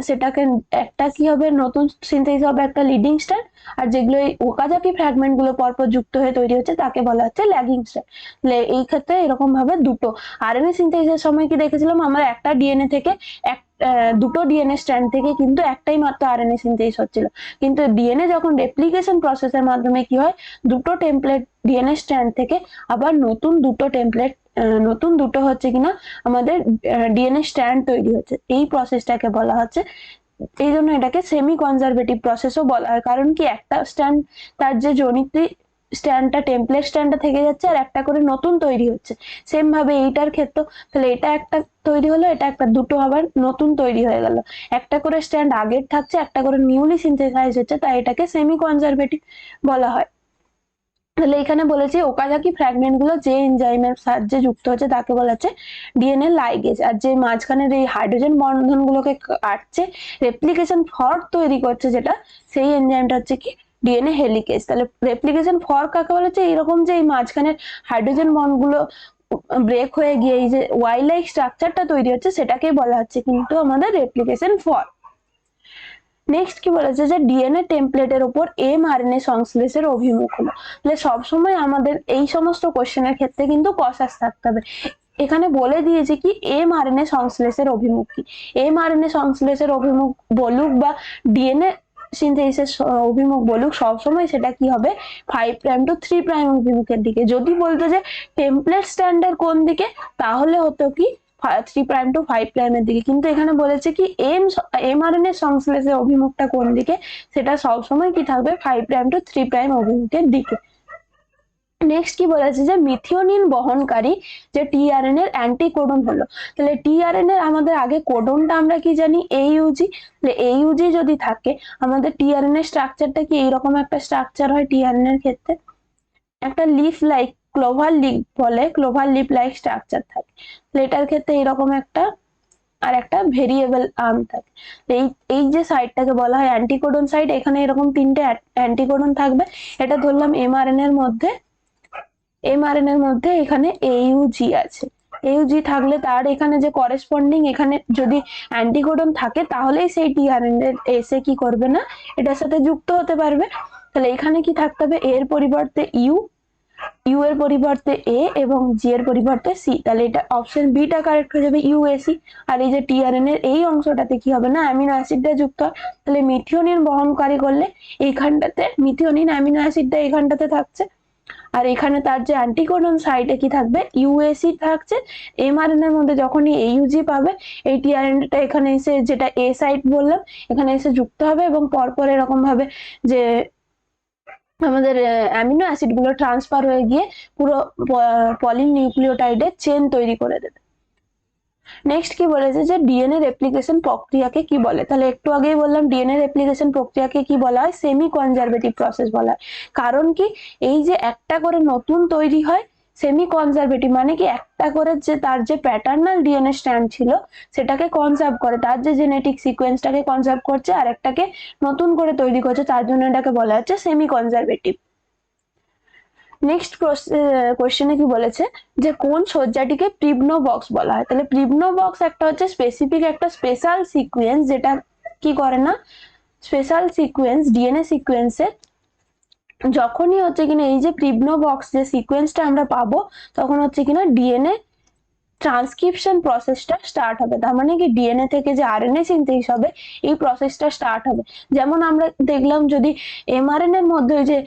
সেটাকে একটা কি হবে, নতুন সিনথেসিস হবে একটা লিডিং স্ট্র্যান্ড, আর যেগুলো এই ওকাজাকি ফ্র্যাগমেন্ট গুলো পরপর যুক্ত হয়ে তৈরি হচ্ছে তাকে বলা হচ্ছে ল্যাগিং স্ট্র্যান্ড। এই ক্ষেত্রে এরকম ভাবে দুটো আরএনএ সিনথেসিসের সময় কি দেখেছিলাম আমরা, একটা ডিএনএ থেকে দুটো ডিএনএ স্ট্র্যান্ড থেকে কিন্তু একটাই মাত্র আরএনএ সিনথেসিস হচ্ছিল, কিন্তু ডিএনএ যখন রেপ্লিকেশন প্রসেসের মাধ্যমে কি হয়, দুটো টেমপ্লেট ডিএনএ স্ট্র্যান্ড থেকে আবার নতুন দুটো হচ্ছে কিনা আমাদের ডিএনএ স্ট্র্যান্ড তৈরি হচ্ছে, এই প্রসেসটাকে বলা হচ্ছে। এই জন্য এটাকে সেমি কনজারভেটিভ প্রসেসও বলা হয়, কারণ কি একটা স্ট্র্যান্ড তার যে জনিত্রী স্ট্যান্ডটা টেমপ্লেট স্ট্যান্ডটা থেকে যাচ্ছে আর একটা করে নতুন তৈরি হচ্ছে। সেম ভাবে এইটার ক্ষেত্রে তাহলে এটা একটা তৈরি হলো, এটা একটা দুটো আবার নতুন তৈরি হয়ে গেল, একটা করে স্ট্যান্ড আগের থাকছে, একটা করে নিউলি সিনথেসাইজ হচ্ছে, তাই এটাকে সেমি কনজারভেটিভ বলা হয়। তাহলে এখানে বলেছি ওকাজাকি ফ্র্যাগমেন্ট গুলো যে এনজাইমের সাহায্যে যুক্ত হচ্ছে তাকে বলা হচ্ছে ডিএনএ লাইগেজ, আর যে মাঝখানের এই হাইড্রোজেন বন্ধন গুলোকে কাটছে রেপ্লিকেশন ফর্ক তৈরি করছে যেটা, সেই এনজাইমটা হচ্ছে কি ডিএনএ হেলিকেজ। তাহলে রেপ্লিকেশন ফর্ক কাকে বলা হচ্ছে, এইরকম যে এই মাঝখানের হাইড্রোজেন বন্ড গুলো ব্রেক হয়ে গিয়ে এই যে ওয়াই লাইক স্ট্রাকচারটা তৈরি হচ্ছে সেটাকেই বলা হচ্ছে কিন্তু আমাদের রেপ্লিকেশন ফর্ক। নেক্সট কি বলেছে যে ডিএনএ টেমপ্লেটের উপর এমআরএনএ সংশ্লেষের অভিমুখ হলো। তাহলে সবসময় আমাদের এই সমস্ত কোশ্চেনের ক্ষেত্রে কিন্তু কসাস থাকতে হবে। এখানে বলে দিয়েছে কি এমআরএনএ সংশ্লেষের অভিমুখ কি, এমআরএনএ সংশ্লেষের অভিমুখ বলুক বা ডিএনএ সিনথেসিসের অভিমুখ বলুক, সবসময় সেটা কি হবে 5' to 3' অভিমুখের দিকে। যদি বলতো যে টেমপ্লেট স্ট্যান্ডার্ড কোন দিকে, তাহলে হতো কি 3' to 5' এর দিকে, কিন্তু এখানে বলেছে কি এমআরএনএ সংশ্লেষের অভিমুখটা কোন দিকে, সেটা সবসময় কি থাকবে 5' to 3' অভিমুখের দিকে। নেক্সট কি বলেছে যে মিথিওনিন বহনকারী যে টিআরএনএ এর অ্যান্টিকোডন হলো। তাহলে টিআরএনএ এর আমাদের আগে কোডনটা আমরা কি জানি এইউজি, তাহলে এইউজি যদি থাকে আমাদের টিআরএনএ স্ট্রাকচারটা কি এইরকম একটা স্ট্রাকচার হয়, টিআরএনএ এর ক্ষেত্রে একটা লিফ লাইক ক্লোভার লিপ বলে, ক্লোভার লিপ লাইক স্ট্রাকচার থাকে। এটার ক্ষেত্রে এরকম একটা আর একটা ভেরিয়েবল আর্ম থাকে। এই এই যে সাইডটাকে বলা হয় অ্যান্টিকোডন সাইড, এখানে এরকম তিনটে অ্যান্টিকোডন থাকবে। এটা ধরলাম এমআরএনএ এর মধ্যে, এমআরএনএ এর মধ্যে এখানে এইউজি আছে, এইউজি থাকলে তার এখানে যে করেসপন্ডিং এখানে যদি অ্যান্টিকোডন থাকে তাহলেই সেই টিআরএনএ এসে কি করবে না এটার সাথে যুক্ত হতে পারবে। তাহলে এখানে কি থাকতে হবে, এর পরিবর্তে ইউ, ইউ এর পরিবর্তে এ এবং জি এর পরিবর্তে সি, তাহলে এটা অপশন বিটা কারেক্ট হয়ে যাবে ইউএসি। আর এই যে টিআরএনএ এর এই অংশটাতে কি হবে না অ্যামিনো অ্যাসিডটা যুক্ত হয়, তাহলে মিথিওনিন বহনকারী করলে এইখানটাতে মিথিওনিন অ্যামিনো অ্যাসিডটা এইখানটাতে থাকছে, আর এখানে তার যে অ্যান্টিকোডন সাইটে কি থাকবে ইউএসি থাকছে। এমআরএনএ এর মধ্যে যখনই এইউজি পাবে এই টিআরএনএটা এখানে এসে যেটা এ সাইট বললাম এখানে এসে যুক্ত হবে এবং পরপর এরকম ভাবে যে আমাদের অ্যামিনো অ্যাসিড গুলো ট্রান্সফার হয়ে গিয়ে পুরো পলিনিউক্লিওটাইডের চেন তৈরি করে দেবে। নেক্সট কি বলেছে যে ডিএনএ রেপ্লিকেশন প্রক্রিয়াকে কি বলে, তাহলে একটু আগেই বললাম ডিএনএ রেপ্লিকেশন প্রক্রিয়াকে কি বলা হয়, সেমি কনজারভেটিভ প্রসেস বলা হয়। কারণ কি এই যে একটা করে নতুন তৈরি হয়, সেমি কনজারভেটিভ মানে কি একটা করে যে তার যে প্যাটার্নাল ডিএনএ স্ট্র্যান্ড ছিল সেটাকে কনজার্ভ করে, তার যে জেনেটিক সিকোয়েন্সটাকে কনজার্ভ করছে আর একটাকে নতুন করে তৈরি করছে, তার জন্য এটাকে বলা হচ্ছে সেমি কনজারভেটিভ। নেক্সট কোশ্চেনে কি বলেছে যে কোন সজ্জাটিকে প্রিবনো বক্স বলা হয়, তাহলে প্রিবনো বক্স একটা হচ্ছে স্পেসিফিক একটা স্পেশাল সিকোয়েন্স যেটা কি করে না, স্পেশাল সিকোয়েন্স ডিএনএ সিকোয়েন্সের যখনই হচ্ছে কিনা এই যে প্রিবনো বক্স যে সিকোয়েন্সটা আমরা পাবো তখন হচ্ছে কিনা ডিএনএ ট্রান্সক্রিপশন প্রসেসটা স্টার্ট হবে। তার মানে কি ডিএনএ থেকে যে আরএনএ সিনথেসিস হবে এই প্রসেসটা স্টার্ট হবে। যেমন আমরা দেখলাম যদি এমআরএনএ এর মধ্যে যে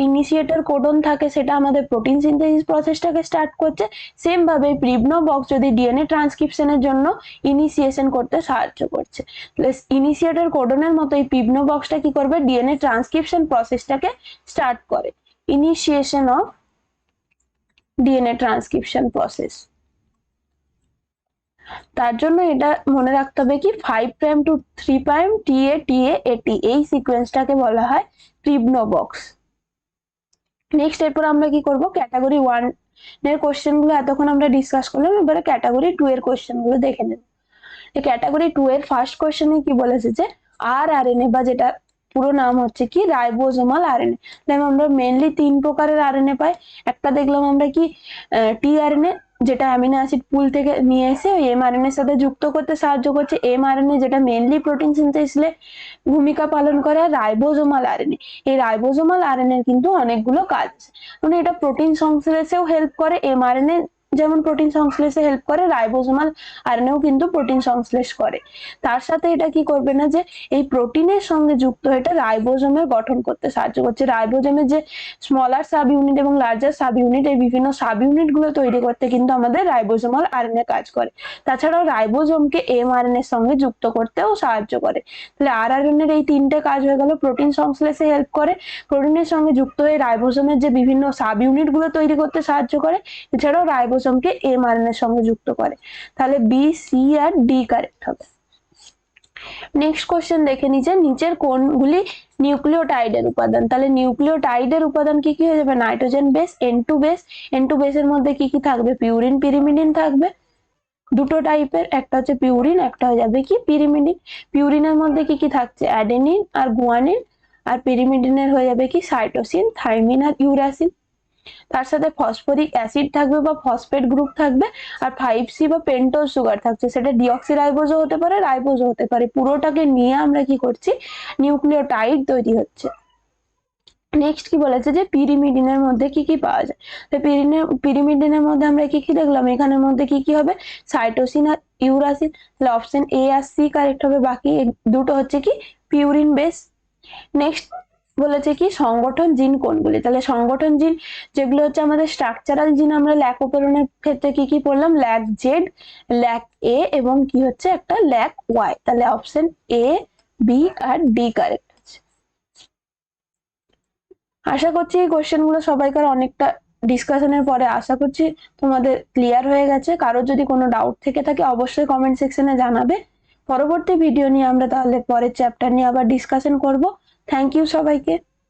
ইনিশিয়েটর কোডন থাকে সেটা আমাদের প্রোটিন সিনথেসিস প্রসেসটাকে স্টার্ট করছে, সেম ভাবে প্রিবনো বক্স যদি ডিএনএ ট্রান্সক্রিপশনের জন্য ইনিশিয়েশন করতে সাহায্য করছে। প্লাস ইনিশিয়েটর কোডনের মতো এই প্রিবনো বক্সটা কি করবে ডিএনএ ট্রান্সক্রিপশন প্রসেসটাকে স্টার্ট করে, initiation of DNA transcription process. তার জন্য এটা মনে রাখতে হবে কি 5' to 3' টিএ টিএ এটি এই সিকোয়েন্সটাকে বলা হয় প্রিবনো বক্স। নেক্সট এরপর আমরা কি করব ক্যাটাগরি 1 এর কোশ্চেন গুলো এতক্ষণ আমরা ডিসকাস করলাম, এবারে ক্যাটাগরি 2 এর কোশ্চেন গুলো দেখে নেব। ক্যাটাগরি 2 এর ফার্স্ট কোশ্চেনে কি বলেছে যে আরআরএনএ বা যেটা পুরো নাম হচ্ছে কি রাইবোজোমাল আরএনএ। আমরা মেনলি 3 প্রকারের আরএনএ পাই। একটা দেখলাম আমরা কি টিআরএনএ, যেটা অ্যামিনো অ্যাসিড পুল থেকে নিয়ে এসে ওই এমআরএনএ এর সাথে যুক্ত করতে সাহায্য করছে। এমআরএনএ যেটা মেনলি প্রোটিন সিনথেসিসে ভূমিকা পালন করে। রাইবোজোমাল আরএনএ, এই রাইবোজোমাল আরএনএ কিন্তু অনেকগুলো কাজ আছে, মানে এটা প্রোটিন সংশ্লেষেও হেল্প করে। এমআরএনএ যেমন প্রোটিন সংশ্লেষে হেল্প করে, রাইবোজোমাল আরএনএও কিন্তু প্রোটিন সংশ্লেষ করে। তার সাথে এটা কি করবে না, যে এই প্রোটিনের সঙ্গে যুক্ত হয়ে এটা রাইবোজোমের গঠন করতে সাহায্য করছে। রাইবোজোমের যে স্মলার সাব ইউনিট এবং লার্জার সাব ইউনিট, এই বিভিন্ন সাব ইউনিট গুলো তৈরি করতে কিন্তু আমাদের রাইবোজোমাল আরএনএ কাজ করে। তাছাড়াও রাইবোজোমকে এমআরএনএ এর সঙ্গে যুক্ত করতেও সাহায্য করে। তাহলে আরআরএনএ এর এই 3টে কাজ হয়ে গেল। প্রোটিন সংশ্লেষে হেল্প করে, প্রোটিনের সঙ্গে যুক্ত হয়ে রাইবোজোমের যে বিভিন্ন সাব ইউনিট গুলো তৈরি করতে সাহায্য করে, এছাড়াও রাইবোজোমকে এমআরএনএ এর সঙ্গে যুক্ত করে। তাহলে বি, সি আর ডি কারেক্ট হবে। নেক্সট কোশ্চেন দেখে নিচে, নিচের কোনগুলি নিউক্লিওটাইডের উপাদান? তাহলে নিউক্লিওটাইডের উপাদান কি কি হয়ে যাবে? Nitrogen base, N2 base. N2 বেসের মধ্যে কি কি থাকবে? পিউরিন, পিরিমিডিন থাকবে। দুটো টাইপের, একটা হচ্ছে পিউরিন, একটা হয়ে যাবে কি পিরিমিডিন। পিউরিনের মধ্যে কি কি থাকছে? অ্যাডেনিন আর গুয়ানিন। আর পিরিমিডিনের হয়ে যাবে কি সাইটোসিন, থাইমিন আর ইউরাসিন। তার সাথে ফসফরিক অ্যাসিড থাকবে বা ফসফেট গ্রুপ থাকবে। আর 5C বা পেন্টোজ সুগার থাকছে, সেটা ডিঅক্সিরাইবোজও হতে পারে, রাইবোজও হতে পারে। পুরোটাকে নিয়ে আমরা কি করছি? নিউক্লিওটাইড তৈরি হচ্ছে। নেক্সট কি বলেছে, যে পিরিমিডিনের মধ্যে কি কি পাওয়া যায়? তো পিরিমিডিনের মধ্যে আমরা কি কি দেখলাম? এখানের মধ্যে কি কি হবে? সাইটোসিন আর ইউরাসিন। তাহলে অপশন এ আর সি কারেক্ট হবে। বাকি দুটো হচ্ছে কি পিউরিন বেস। নেক্সট বলেছে কি সংগঠন জিন কোনগুলি? তাহলে সংগঠন জিন যেগুলো হচ্ছে আমাদের স্ট্রাকচারাল জিন, আমরা ল্যাকোপেরনের ক্ষেত্রে কি কি পড়লাম? ল্যাক জেড, ল্যাক এ এবং কি হচ্ছে একটা ল্যাক ওয়াই। তাহলে অপশন এ, বি আর ডি কারেক্ট আছে। আশা করছি এই কোশ্চেন গুলো সবাইকার অনেকটা ডিসকাশনের পরে আশা করছি তোমাদের ক্লিয়ার হয়ে গেছে। কারো যদি কোনো ডাউট থেকে থাকে অবশ্যই কমেন্ট সেকশনে জানাবে। পরবর্তী ভিডিও নিয়ে আমরা তাহলে পরের চ্যাপ্টার নিয়ে আবার ডিসকাশন করব। থ্যাংক ইউ সবাইকে।